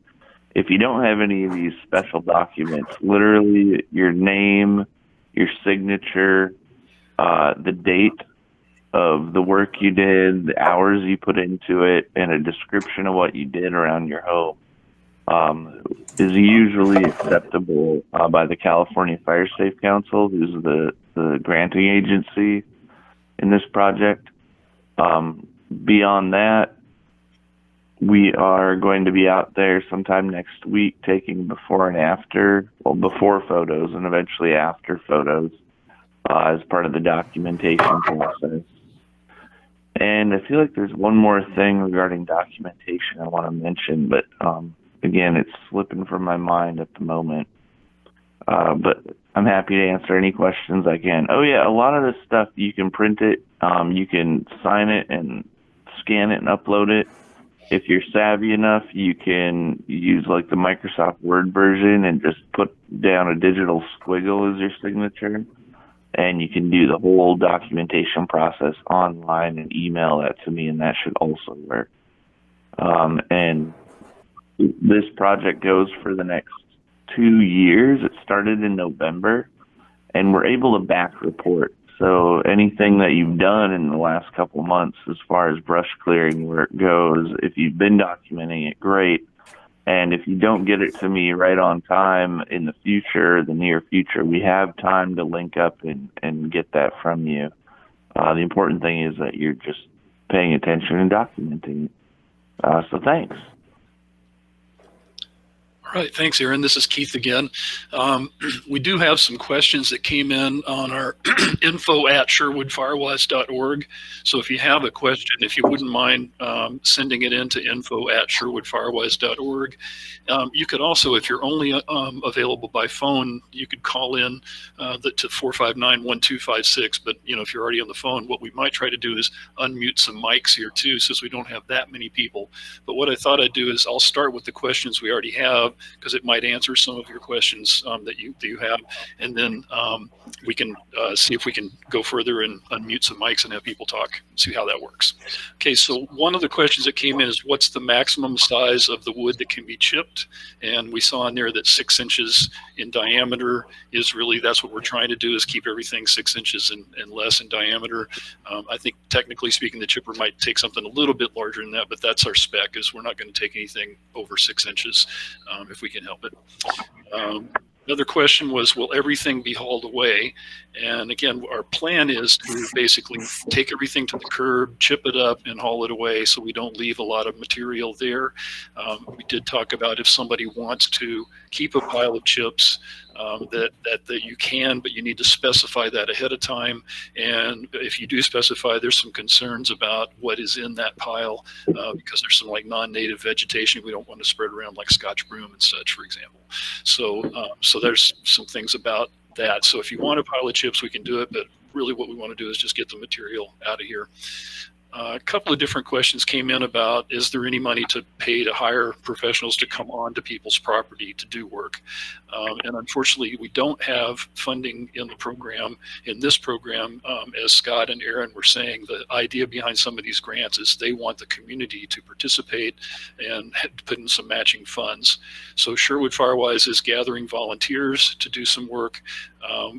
if you don't have any of these special documents, literally your name, your signature, the date of the work you did, the hours you put into it, and a description of what you did around your home is usually acceptable by the California Fire Safe Council, who's the granting agency in this project. Beyond that, we are going to be out there sometime next week taking before and after, well, before photos and eventually after photos as part of the documentation process. And I feel like there's one more thing regarding documentation I want to mention, but again, it's slipping from my mind at the moment. But I'm happy to answer any questions I can. Oh yeah, a lot of this stuff, you can print it, you can sign it and scan it and upload it. If you're savvy enough, you can use like the Microsoft Word version and just put down a digital squiggle as your signature. And you can do the whole documentation process online and email that to me, and that should also work. And this project goes for the next 2 years. It started in November, and we're able to back report. So anything that you've done in the last couple months as far as brush clearing work goes, if you've been documenting it, great. And if you don't get it to me right on time in the future, the near future, we have time to link up and get that from you. The important thing is that you're just paying attention and documenting it. So thanks. All right, thanks, Aaron. This is Keith again. We do have some questions that came in on our info@sherwoodfirewise.org. So if you have a question, if you wouldn't mind sending it in to info@sherwoodfirewise.org. You could also, if you're only available by phone, you could call in to 459-1256. But if you're already on the phone, what we might try to do is unmute some mics here too, since we don't have that many people. But what I thought I'd do is I'll start with the questions we already have, because it might answer some of your questions that you have, and then we can see if we can go further and unmute some mics and have people talk, see how that works. Okay, so one of the questions that came in is, what's the maximum size of the wood that can be chipped? And we saw in there that 6 inches in diameter is really, that's what we're trying to do, is keep everything 6 inches and less in diameter. I think technically speaking, the chipper might take something a little bit larger than that, but that's our spec, is we're not going to take anything over 6 inches if we can help it. Another question was, will everything be hauled away? And again, our plan is to basically take everything to the curb, chip it up, and haul it away, so we don't leave a lot of material there. We did talk about if somebody wants to keep a pile of chips, that you can, but you need to specify that ahead of time. And if you do specify, there's some concerns about what is in that pile, because there's some like non-native vegetation we don't want to spread around, like Scotch broom and such, for example. So there's some things about that. So if you want a pile of chips, we can do it, but really what we want to do is just get the material out of here. A couple of different questions came in about, is there any money to pay to hire professionals to come on to people's property to do work? And unfortunately, we don't have funding in the program. In this program, as Scott and Aaron were saying, the idea behind some of these grants is they want the community to participate and put in some matching funds. So Sherwood Firewise is gathering volunteers to do some work.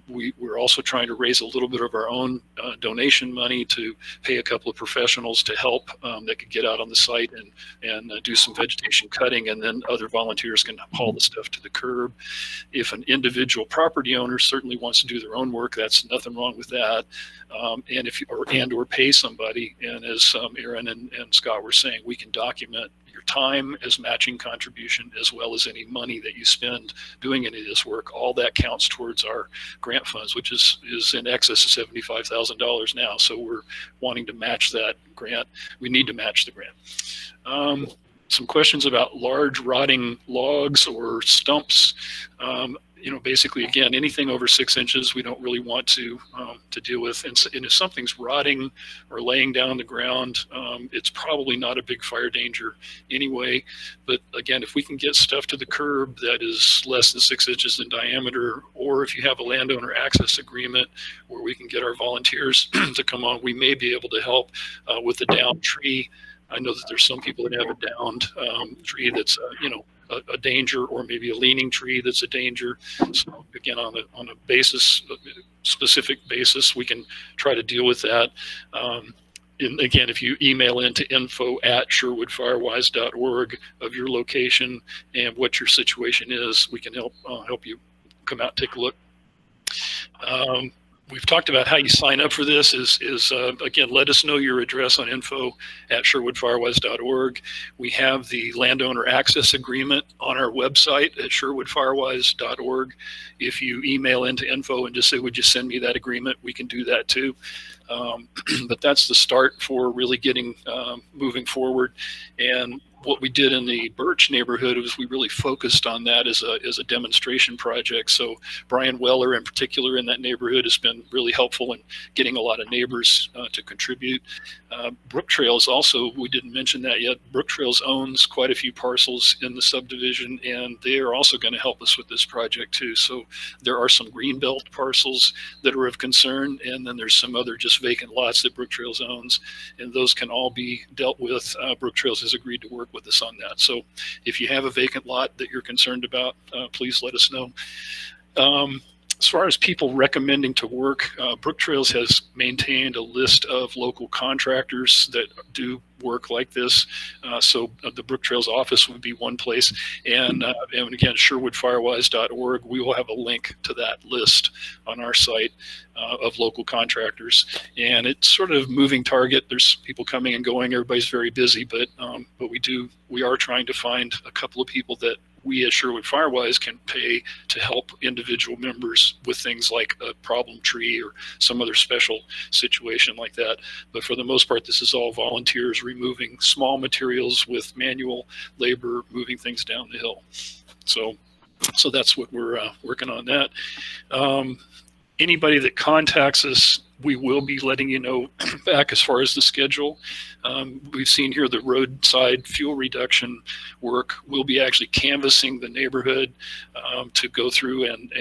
We're also trying to raise a little bit of our own donation money to pay a couple of professionals professionals to help that could get out on the site and do some vegetation cutting, and then other volunteers can haul the stuff to the curb. If an individual property owner certainly wants to do their own work, that's nothing wrong with that. And if you or pay somebody, and as Aaron and Scott were saying, we can document your time as matching contribution, as well as any money that you spend doing any of this work. All that counts towards our grant funds, which is in excess of $75,000 now. So we're wanting to match that grant. We need to match the grant. Some questions about large rotting logs or stumps. Basically, again, anything over 6 inches, we don't really want to deal with. And if something's rotting or laying down the ground, it's probably not a big fire danger anyway. But again, if we can get stuff to the curb that is less than 6 inches in diameter, or if you have a landowner access agreement where we can get our volunteers to come on, we may be able to help with the downed tree. I know that there's some people that have a downed tree that's, a danger, or maybe a leaning tree that's a danger. So again, on a specific basis, we can try to deal with that. And again, if you email into info@sherwoodfirewise.org of your location and what your situation is, we can help you come out and take a look. We've talked about how you sign up for this again, let us know your address on info@sherwoodfirewise.org. We have the landowner access agreement on our website at sherwoodfirewise.org. If you email into info and just say, would you send me that agreement, we can do that too. But that's the start for really getting moving forward. And what we did in the Birch neighborhood was we really focused on that as a demonstration project. So Brian Weller in particular in that neighborhood has been really helpful in getting a lot of neighbors to contribute. Brook Trails also, we didn't mention that yet. Brook Trails owns quite a few parcels in the subdivision, and they are also going to help us with this project too. So there are some greenbelt parcels that are of concern, and then there's some other just vacant lots that Brook Trails owns, and those can all be dealt with. Brook Trails has agreed to work with us on that. So if you have a vacant lot that you're concerned about, please let us know. As far as people recommending to work, Brook Trails has maintained a list of local contractors that do work like this. So the Brook Trails office would be one place. And again, sherwoodfirewise.org, we will have a link to that list on our site of local contractors. And it's sort of moving target. There's people coming and going. Everybody's very busy, but we are trying to find a couple of people that we at Sherwood Firewise can pay to help individual members with things like a problem tree or some other special situation like that. But for the most part, this is all volunteers removing small materials with manual labor, moving things down the hill. So that's what we're working on that. Anybody that contacts us, we will be letting you know back as far as the schedule. We've seen here the roadside fuel reduction work. We'll be actually canvassing the neighborhood to go through and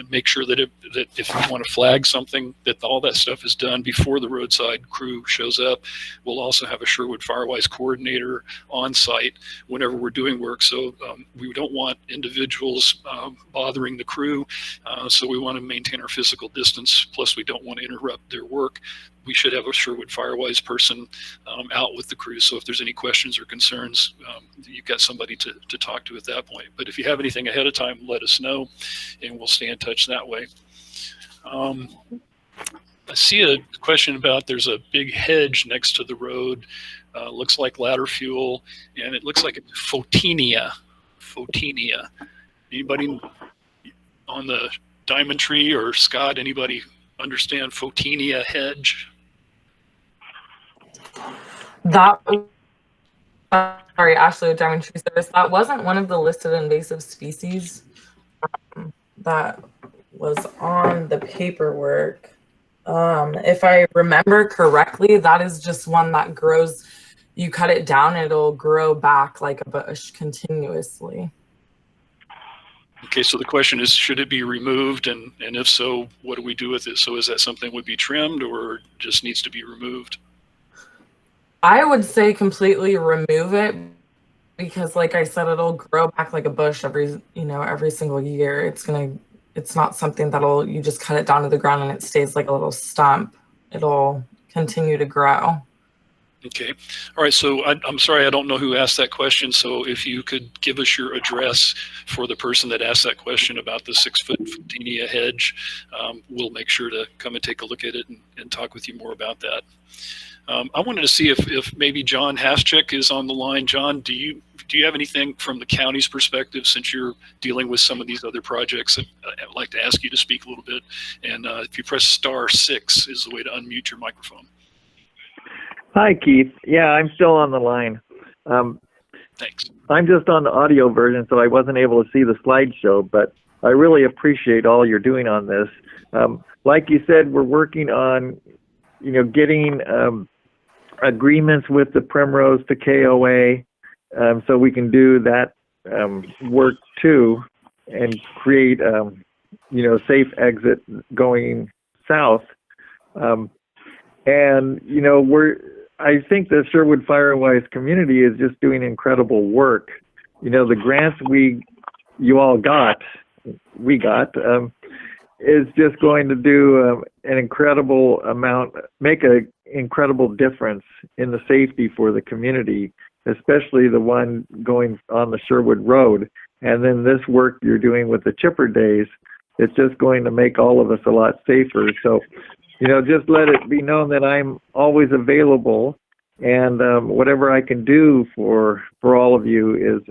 make sure that if you want to flag something, that all that stuff is done before the roadside crew shows up. We'll also have a Sherwood Firewise coordinator on site whenever we're doing work. So we don't want individuals bothering the crew. So we want to maintain our physical distance. Plus, we don't want to interrupt their work. We should have a Sherwood Firewise person out with the crew. So if there's any questions or concerns, you've got somebody to talk to at that point. But if you have anything ahead of time, let us know, and we'll stay in touch that way. I see a question about there's a big hedge next to the road. Looks like ladder fuel, and it looks like it's Photinia. Anybody on the Diamond Tree or Scott, anybody understand Photinia hedge? Sorry, Ashley with Diamond Tree Service. That wasn't one of the listed invasive species that was on the paperwork. If I remember correctly, that is just one that grows. You cut it down, it'll grow back like a bush continuously. Okay, so the question is, should it be removed? And if so, what do we do with it? So is that something that would be trimmed or just needs to be removed? I would say completely remove it, because like I said, it'll grow back like a bush every single year. It's not something you just cut it down to the ground and it stays like a little stump. It'll continue to grow. Okay. All right. So I'm sorry, I don't know who asked that question. So if you could give us your address for the person that asked that question about the 6-foot Futinia hedge, we'll make sure to come and take a look at it and talk with you more about that. I wanted to see if maybe John Haschek is on the line. John, do you have anything from the county's perspective, since you're dealing with some of these other projects? I'd like to ask you to speak a little bit. And if you press *6 is the way to unmute your microphone. Hi, Keith. Yeah, I'm still on the line. Thanks. I'm just on the audio version, so I wasn't able to see the slideshow, but I really appreciate all you're doing on this. Like you said, we're working on, getting agreements with the Primrose to KOA, so we can do that work too and create, safe exit going south. I think the Sherwood Firewise community is just doing incredible work. The grants we got, is just going to do an incredible amount, make an incredible difference in the safety for the community, especially the one going on the Sherwood Road. And then this work you're doing with the chipper days, it's just going to make all of us a lot safer. So, just let it be known that I'm always available, and whatever I can do for all of you is,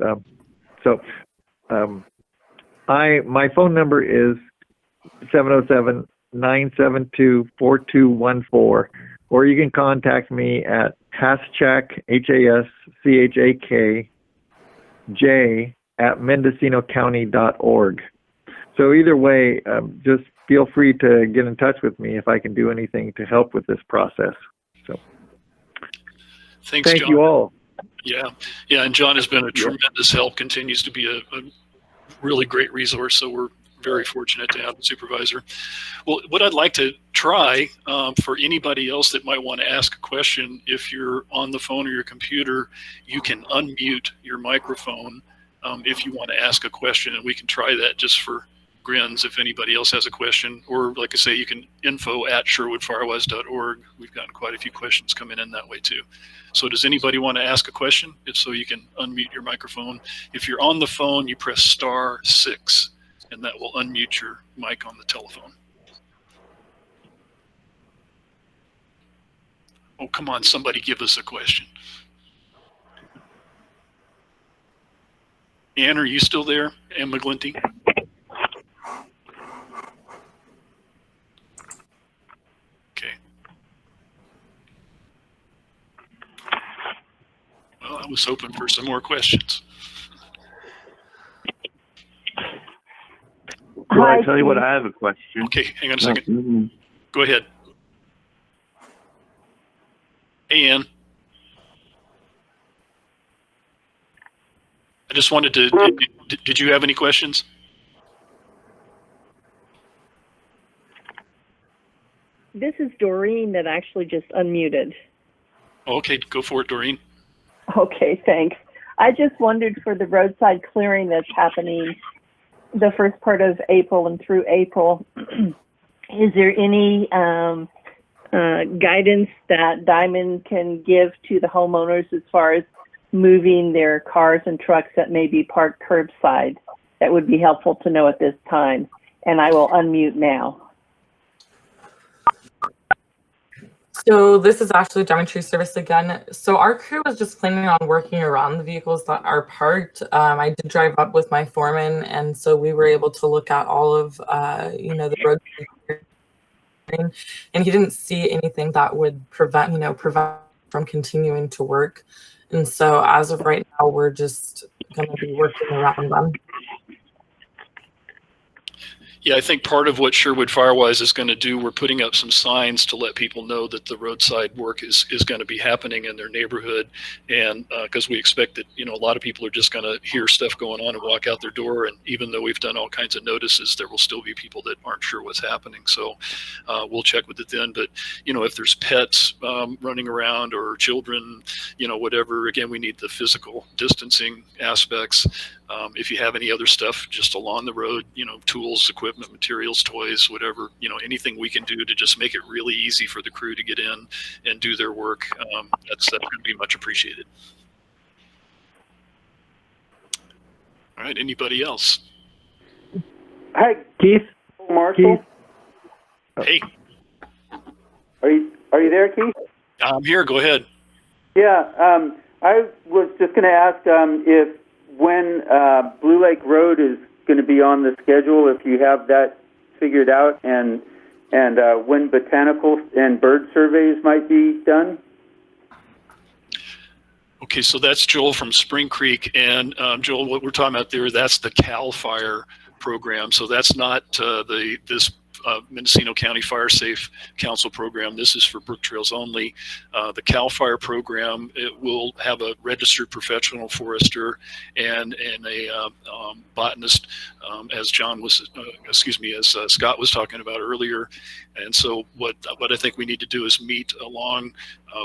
my phone number is 707-972-4214, or you can contact me at Haschak, Haschak, J, at MendocinoCounty.org. So either way, just feel free to get in touch with me if I can do anything to help with this process. So, thanks, thank John. you all. Yeah, and John has been a tremendous help, continues to be a really great resource, so we're very fortunate to have the supervisor. Well, what I'd like to try for anybody else that might want to ask a question, if you're on the phone or your computer, you can unmute your microphone if you want to ask a question, and we can try that just for grins if anybody else has a question. Or like I say, you can info@sherwoodfirewise.org. We've gotten quite a few questions coming in that way too. So does anybody want to ask a question? If so, you can unmute your microphone. If you're on the phone, you press *6, and that will unmute your mic on the telephone. Oh, come on, somebody give us a question. Ann, are you still there? Ann McGlinty? Okay. Well, I was hoping for some more questions. Well, I tell you what, I have a question. Okay, hang on a second. Go ahead. Hey, Ann. I just wanted to, did you have any questions? This is Doreen that actually just unmuted. Okay, go for it, Doreen. Okay, thanks. I just wondered, for the roadside clearing that's happening the first part of April and through April, is there any guidance that Diamond can give to the homeowners as far as moving their cars and trucks that may be parked curbside? That would be helpful to know at this time. And I will unmute now. So this is Ashley, Diamond Tree Service again. So our crew was just planning on working around the vehicles that are parked. I did drive up with my foreman, and so we were able to look at all of, the road, and he didn't see anything that would prevent from continuing to work. And so as of right now, we're just going to be working around them. Yeah, I think part of what Sherwood Firewise is going to do, we're putting up some signs to let people know that the roadside work is going to be happening in their neighborhood. And because we expect that, a lot of people are just going to hear stuff going on and walk out their door. And even though we've done all kinds of notices, there will still be people that aren't sure what's happening. So we'll check with it then. But, if there's pets running around or children, whatever, again, we need the physical distancing aspects. If you have any other stuff just along the road, tools, equipment, equipment, materials, toys, whatever, anything we can do to just make it really easy for the crew to get in and do their work. That's going to be much appreciated. All right, anybody else? Hi, Keith? Marshall. Hey, Are you there, Keith? I'm here. Go ahead. Yeah, I was just going to ask if when Blue Lake Road is going to be on the schedule, if you have that figured out, and when botanical and bird surveys might be done. Okay, so that's Joel from Spring Creek, and Joel, what we're talking about there, that's the CAL FIRE program. So that's not this Mendocino County Fire Safe Council program. This is for brook trails only. The CAL FIRE program, it will have a registered professional forester and a botanist, as John was, as Scott was talking about earlier. And so what I think we need to do is meet along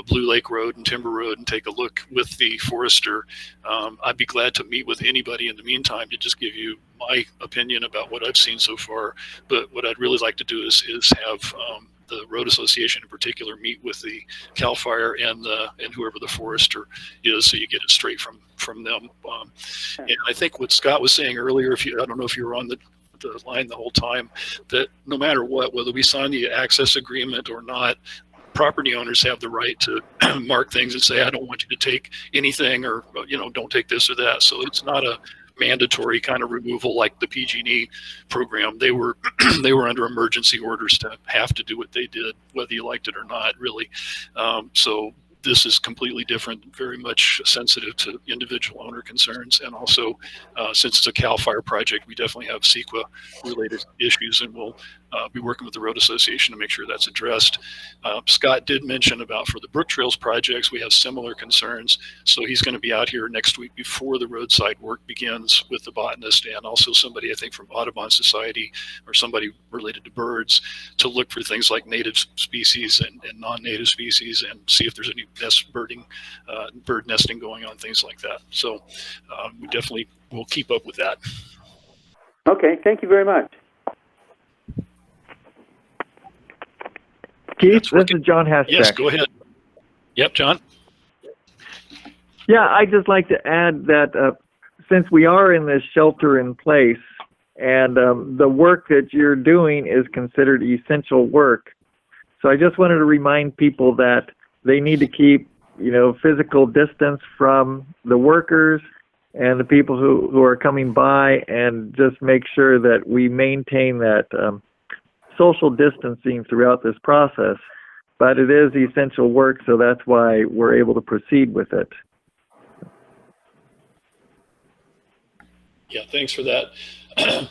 Blue Lake Road and Timber Road and take a look with the forester. I'd be glad to meet with anybody in the meantime to just give you my opinion about what I've seen so far. But what I'd really like to do is have the Road Association in particular meet with the CAL FIRE and whoever the forester is, so you get it straight from them. And I think what Scott was saying earlier, I don't know if you were on the line the whole time, that no matter what, whether we sign the access agreement or not, property owners have the right to mark things and say, I don't want you to take anything, or don't take this or that. So it's not a mandatory kind of removal like the PG&E program. They were under emergency orders to have to do what they did, whether you liked it or not, really. So this is completely different, very much sensitive to individual owner concerns. And also, since it's a CAL FIRE project, we definitely have CEQA related issues, and we'll be working with the Road Association to make sure that's addressed. Scott did mention about for the Brook Trails projects, we have similar concerns. So he's going to be out here next week before the roadside work begins with the botanist and also somebody, I think, from Audubon Society or somebody related to birds to look for things like native species and non-native species and see if there's any bird nesting going on, things like that. So we definitely will keep up with that. Okay, thank you very much. Keith, this is John Hashtag. Yes, go ahead. Yep, John. Yeah, I'd just like to add that since we are in this shelter in place and the work that you're doing is considered essential work, so I just wanted to remind people that they need to keep, physical distance from the workers and the people who are coming by, and just make sure that we maintain that social distancing throughout this process. But it is essential work, so that's why we're able to proceed with it. Yeah, thanks for that.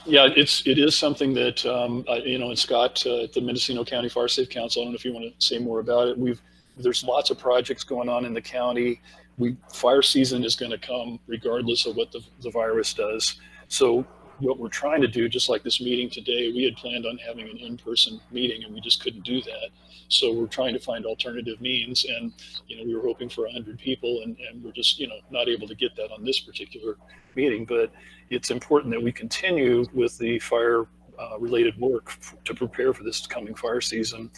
Yeah, it is something that and Scott at the Mendocino County Fire Safe Council, I don't know if you want to say more about it. There's lots of projects going on in the county. Fire season is going to come regardless of what the virus does. So what we're trying to do, just like this meeting today, we had planned on having an in-person meeting and we just couldn't do that. So we're trying to find alternative means, and we were hoping for 100 people, and we're just not able to get that on this particular meeting. But it's important that we continue with the fire related work to prepare for this coming fire season.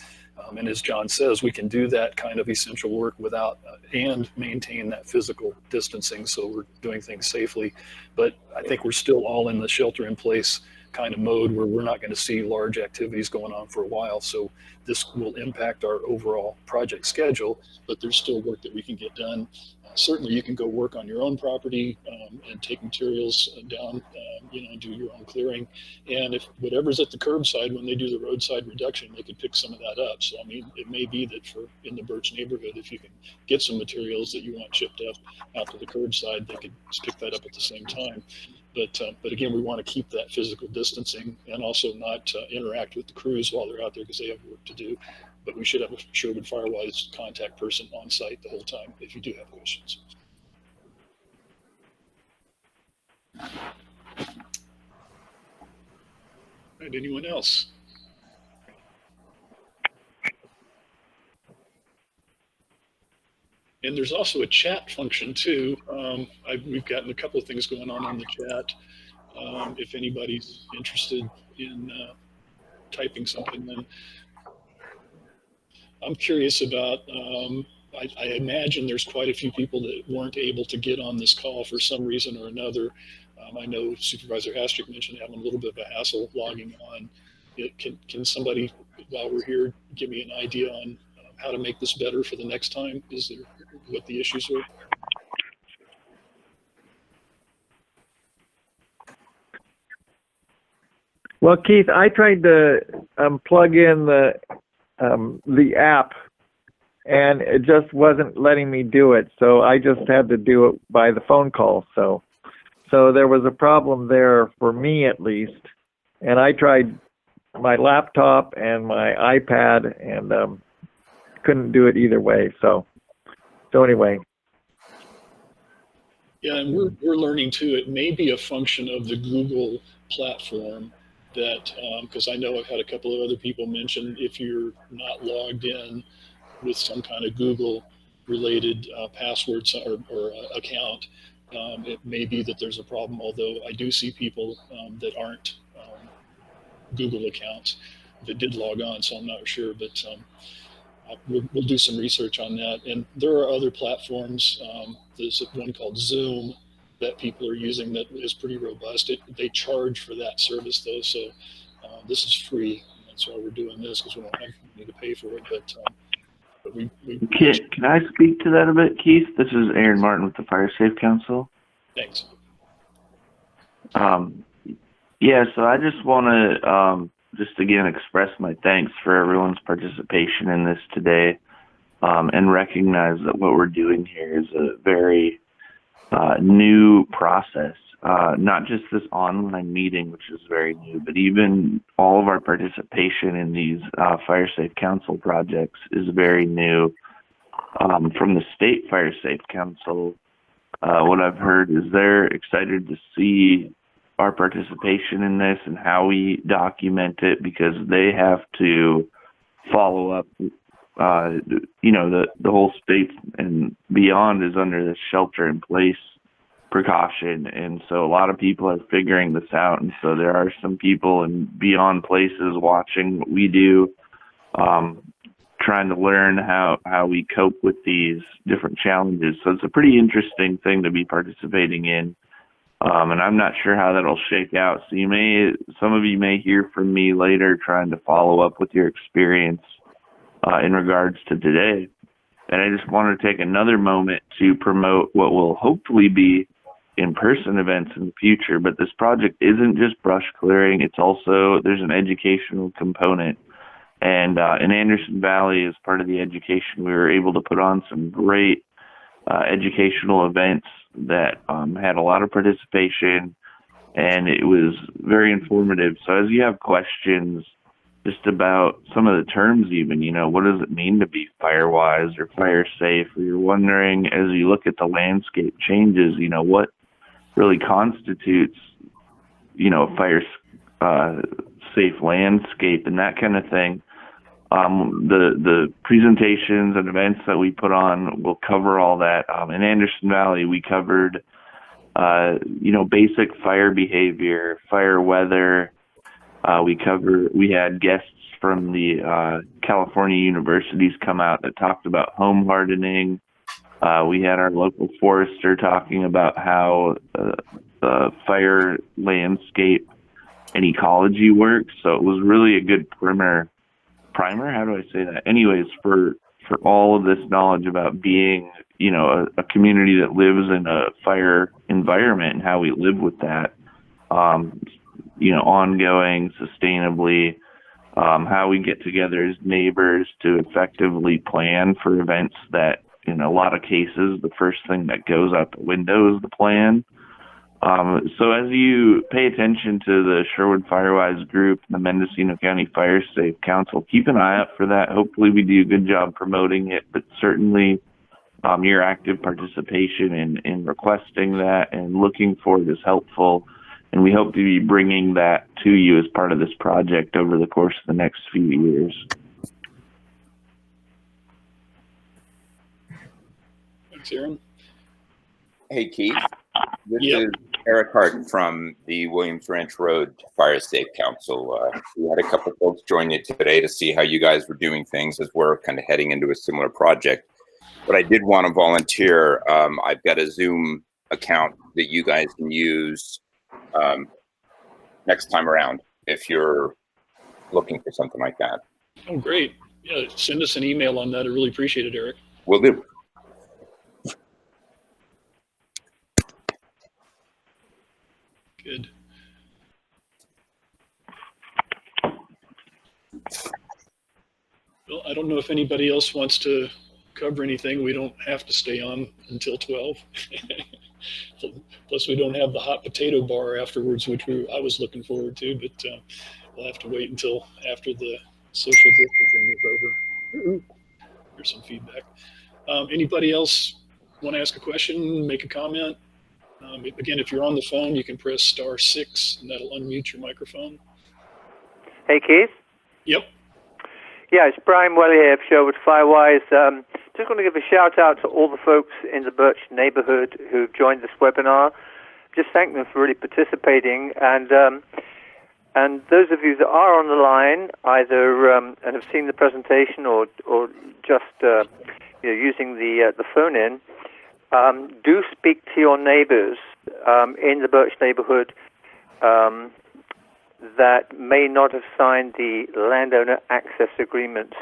And as John says, we can do that kind of essential work without and maintain that physical distancing, so we're doing things safely. But I think we're still all in the shelter in place kind of mode where we're not going to see large activities going on for a while. So this will impact our overall project schedule, but there's still work that we can get done. Certainly you can go work on your own property and take materials down, and do your own clearing. And if whatever's at the curbside, when they do the roadside reduction, they could pick some of that up. So, I mean, it may be that in the Birch neighborhood, if you can get some materials that you want shipped up out to the curbside, they could pick that up at the same time. But again, we want to keep that physical distancing and also not interact with the crews while they're out there because they have work to do. But we should have a Sherwood Firewise contact person on site the whole time if you do have questions. All right, anyone else? And there's also a chat function too. We've gotten a couple of things going on the chat. if anybody's interested in typing something, then I'm curious about, I imagine there's quite a few people that weren't able to get on this call for some reason or another. I know Supervisor Astrick mentioned having a little bit of a hassle logging on. Can somebody, while we're here, give me an idea on how to make this better for the next time? Is there what the issues were? Well, Keith, I tried to plug in the app, and it just wasn't letting me do it. So I just had to do it by the phone call. So there was a problem there for me, at least. And I tried my laptop and my iPad, and couldn't do it either way. So anyway. Yeah, and we're learning too. It may be a function of the Google platform that, because I know I've had a couple of other people mention if you're not logged in with some kind of Google-related passwords or account, it may be that there's a problem. Although I do see people that aren't Google accounts that did log on, so I'm not sure. But we'll do some research on that. And there are other platforms. There's one called Zoom that people are using that is pretty robust. They charge for that service though, so this is free. That's why we're doing this, because we don't have money to pay for it. But we Can I speak to that a bit, Keith? This is Aaron Martin with the Fire Safe Council. Thanks. Yeah, so I just want to just again express my thanks for everyone's participation in this today, and recognize that what we're doing here is a very new process. Not just this online meeting, which is very new, but even all of our participation in these Fire Safe Council projects is very new. From the State Fire Safe Council, what I've heard is they're excited to see our participation in this and how we document it, because they have to follow up. The whole state and beyond is under this shelter-in-place precaution, and so a lot of people are figuring this out, and so there are some people in beyond places watching what we do, trying to learn how we cope with these different challenges. So it's a pretty interesting thing to be participating in, and I'm not sure how that'll shake out. So some of you may hear from me later trying to follow up with your experience in regards to today. And I just want to take another moment to promote what will hopefully be in-person events in the future. But this project isn't just brush clearing. It's also, there's an educational component. And in Anderson Valley, as part of the education, we were able to put on some great educational events that had a lot of participation, and it was very informative. So as you have questions just about some of the terms, even, what does it mean to be firewise or fire safe? Or you're wondering, as you look at the landscape changes, what really constitutes, a fire safe landscape and that kind of thing. The presentations and events that we put on will cover all that. In Anderson Valley, we covered, basic fire behavior, fire weather. We had guests from the California universities come out that talked about home hardening. We had our local forester talking about how the fire landscape and ecology works. So it was really a good primer. How do I say that? Anyways, for all of this knowledge about being, a community that lives in a fire environment and how we live with that. Ongoing, sustainably, how we get together as neighbors to effectively plan for events that, in a lot of cases, the first thing that goes out the window is the plan. So as you pay attention to the Sherwood Firewise group, the Mendocino County Fire Safe Council, keep an eye out for that. Hopefully we do a good job promoting it, but certainly your active participation in requesting that and looking for it is helpful. And we hope to be bringing that to you as part of this project over the course of the next few years. Thanks, Aaron. Hey, Keith. This Yep. is Eric Hart from the Williams Ranch Road Fire Safe Council. We had a couple folks join you today to see how you guys were doing things as we're kind of heading into a similar project. But I did want to volunteer. I've got a Zoom account that you guys can use next time around if you're looking for something like that. Oh, great. Yeah, send us an email on that. I really appreciate it, Eric. Will do. Good. Well, I don't know if anybody else wants to cover anything. We don't have to stay on until 12. Plus, we don't have the hot potato bar afterwards, which I was looking forward to, but we'll have to wait until after the social distancing is over. Here's some feedback. Anybody else want to ask a question, make a comment? Again, if you're on the phone, you can press *6 and that'll unmute your microphone. Hey, Keith. Yep. Yeah, it's Brian Welly here of Sherwood Firewise. Just want to give a shout out to all the folks in the Birch neighborhood who've joined this webinar. Just thank them for really participating. And those of you that are on the line, either and have seen the presentation or just using the phone in, do speak to your neighbors in the Birch neighborhood that may not have signed the landowner access agreements.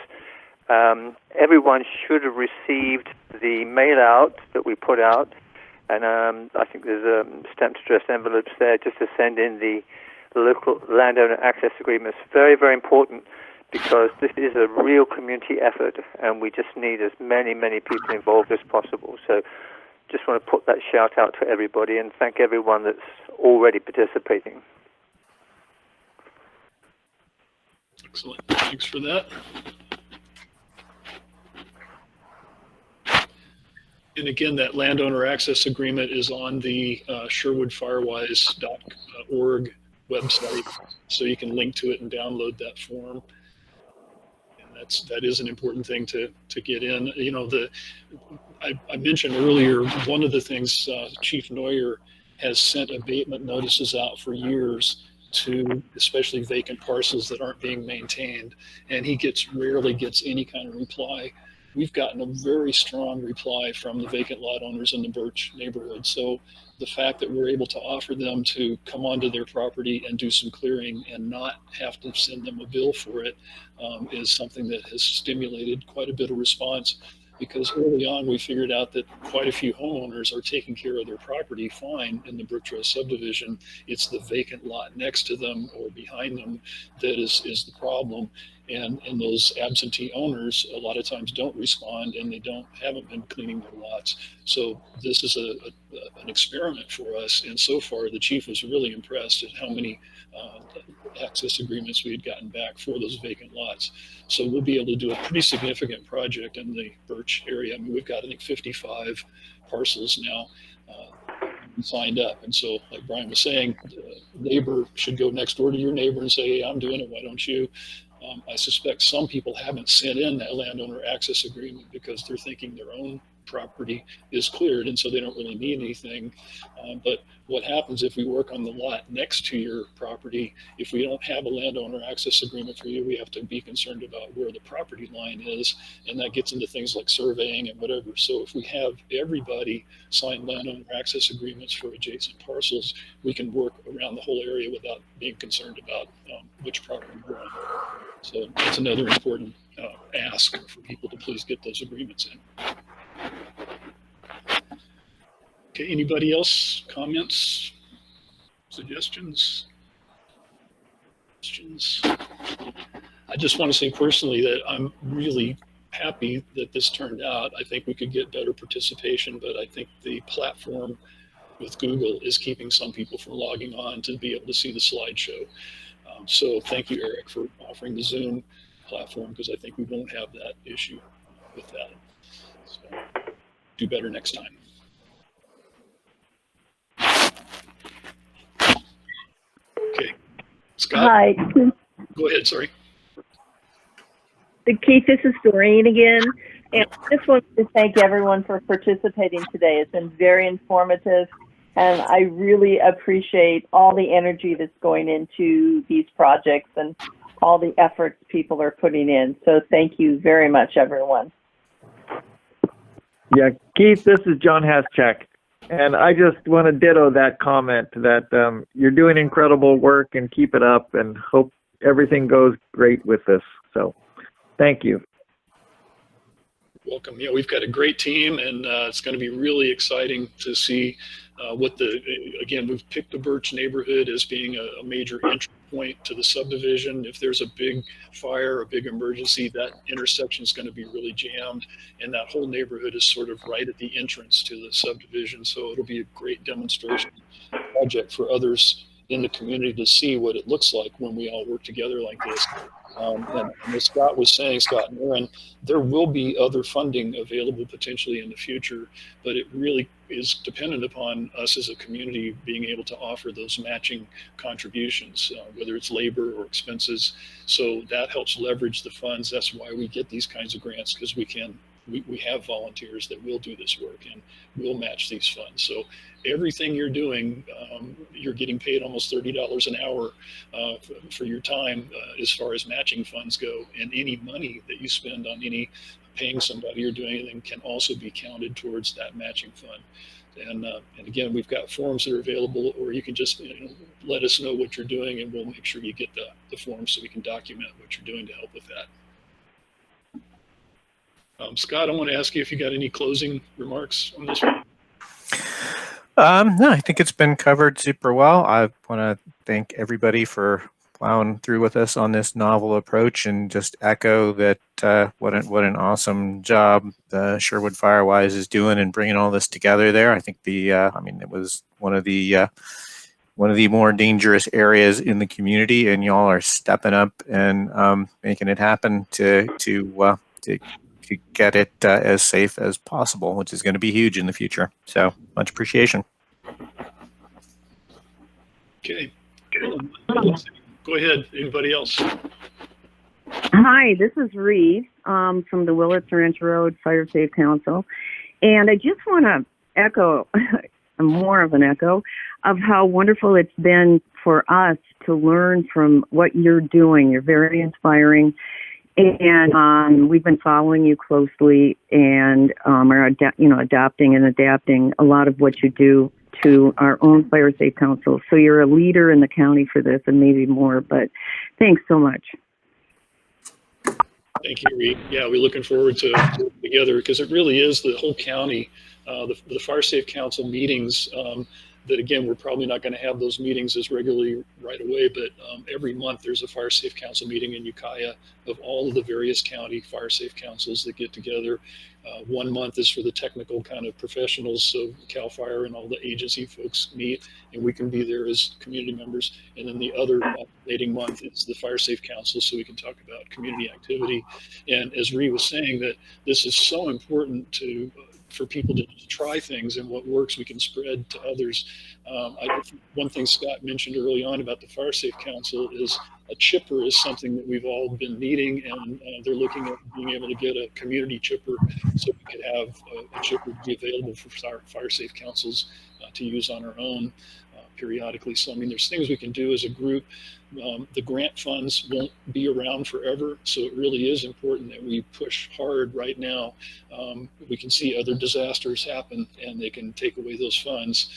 Everyone should have received the mail out that we put out, and I think there's stamped addressed envelopes there just to send in the local landowner access agreements. Very, very important, because this is a real community effort, and we just need as many people involved as possible. So just want to put that shout out to everybody and thank everyone that's already participating. Excellent. Thanks for that. And again, that landowner access agreement is on the sherwoodfirewise.org website, so you can link to it and download that form. And that is an important thing to get in. You know, I mentioned earlier, one of the things Chief Neuer has sent abatement notices out for years to especially vacant parcels that aren't being maintained, and he rarely gets any kind of reply. We've gotten a very strong reply from the vacant lot owners in the Birch neighborhood. So the fact that we're able to offer them to come onto their property and do some clearing and not have to send them a bill for it is something that has stimulated quite a bit of response, because early on we figured out that quite a few homeowners are taking care of their property fine in the Birch subdivision. It's the vacant lot next to them or behind them that is the problem. And those absentee owners a lot of times don't respond, and they haven't been cleaning their lots. So this is an experiment for us. And so far, the chief was really impressed at how many access agreements we had gotten back for those vacant lots. So we'll be able to do a pretty significant project in the Birch area. I mean, we've got, I think, 55 parcels now signed up. And so, like Brian was saying, the neighbor should go next door to your neighbor and say, hey, I'm doing it, why don't you? I suspect some people haven't sent in that landowner access agreement because they're thinking their own property is cleared, and so they don't really need anything. But what happens if we work on the lot next to your property? If we don't have a landowner access agreement for you, we have to be concerned about where the property line is, and that gets into things like surveying and whatever. So if we have everybody sign landowner access agreements for adjacent parcels, we can work around the whole area without being concerned about which property we're on. So that's another important ask for people to please get those agreements in. Okay, anybody else? Comments? Suggestions? Questions? I just want to say personally that I'm really happy that this turned out. I think we could get better participation, but I think the platform with Google is keeping some people from logging on to be able to see the slideshow. So thank you, Eric, for offering the Zoom platform, because I think we won't have that issue with that. So do better next time. Okay, Scott. Hi. Go ahead, sorry. Keith, this is Doreen again. And I just wanted to thank everyone for participating today. It's been very informative. And I really appreciate all the energy that's going into these projects and all the efforts people are putting in. So thank you very much, everyone. Yeah, Keith, this is John Haschak. And I just want to ditto that comment that you're doing incredible work and keep it up and hope everything goes great with this. So thank you. Welcome. Yeah, we've got a great team, and it's going to be really exciting to see again, we've picked the Birch neighborhood as being a major entry point to the subdivision. If there's a big fire, a big emergency, that intersection is going to be really jammed, and that whole neighborhood is sort of right at the entrance to the subdivision. So it'll be a great demonstration project for others in the community to see what it looks like when we all work together like this. And as Scott was saying, Scott and Aaron, there will be other funding available potentially in the future, but it really is dependent upon us as a community being able to offer those matching contributions, whether it's labor or expenses. So that helps leverage the funds. That's why we get these kinds of grants, because we have volunteers that will do this work and will match these funds. So everything you're doing, you're getting paid almost $30 an hour for your time as far as matching funds go. And any money that you spend on paying somebody or doing anything can also be counted towards that matching fund. And again, we've got forms that are available, or you can just let us know what you're doing, and we'll make sure you get the forms so we can document what you're doing to help with that. Scott, I want to ask you if you got any closing remarks on this one. No, I think it's been covered super well. I want to thank everybody for plowing through with us on this novel approach, and just echo that what an awesome job the Sherwood Firewise is doing and bringing all this together there. I think it was one of the more dangerous areas in the community, and y'all are stepping up and making it happen to get it as safe as possible, which is going to be huge in the future. So much appreciation. Okay. Go ahead. Anybody else? Hi, this is Ree from the Willits Ranch Road Fire Safe Council. And I just want to echo, more of an echo, of how wonderful it's been for us to learn from what you're doing. You're very inspiring. And we've been following you closely, and are adopting and adapting a lot of what you do to our own Fire Safe Council. So you're a leader in the county for this, and maybe more. But thanks so much. Thank you, Reed. Yeah, we're looking forward to working together, because it really is the whole county, the Fire Safe Council meetings. That again, we're probably not going to have those meetings as regularly right away, but every month there's a Fire Safe Council meeting in Ukiah of all of the various county Fire Safe Councils that get together. 1 month is for the technical kind of professionals, so CAL FIRE and all the agency folks meet, and we can be there as community members. And then the other alternating month is the Fire Safe Council, so we can talk about community activity. And as Ree was saying, that this is so important for people to try things, and what works we can spread to others. One thing Scott mentioned early on about the Fire Safe Council is a chipper is something that we've all been needing, and they're looking at being able to get a community chipper so we could have a chipper be available for Fire Safe Councils to use on our own periodically. So I mean, there's things we can do as a group. The grant funds won't be around forever, so it really is important that we push hard right now. We can see other disasters happen, and they can take away those funds.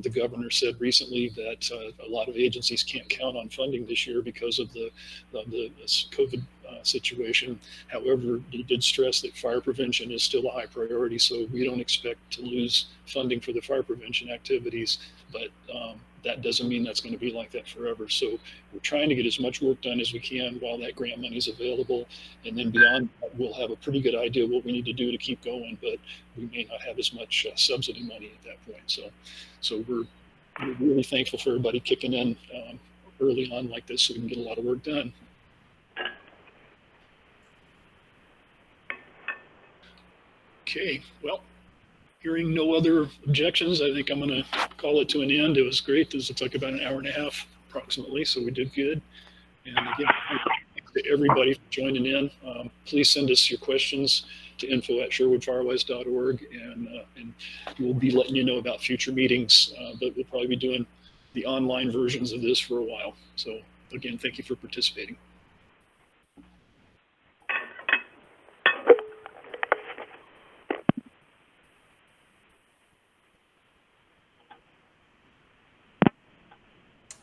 The governor said recently that a lot of agencies can't count on funding this year because of the COVID situation. However, he did stress that fire prevention is still a high priority, so we don't expect to lose funding for the fire prevention activities, but that doesn't mean that's going to be like that forever. So we're trying to get as much work done as we can while that grant money is available, and then beyond that, we'll have a pretty good idea what we need to do to keep going, but we may not have as much subsidy money at that point. So we're really thankful for everybody kicking in early on like this, so we can get a lot of work done. Okay, well, hearing no other objections, I think I'm going to call it to an end. It was great. This looks like about an hour and a half approximately, so we did good. And again, to everybody for joining in. Please send us your questions to info@sherwoodfirewise.org, and we'll be letting you know about future meetings, but we'll probably be doing the online versions of this for a while. So again, thank you for participating.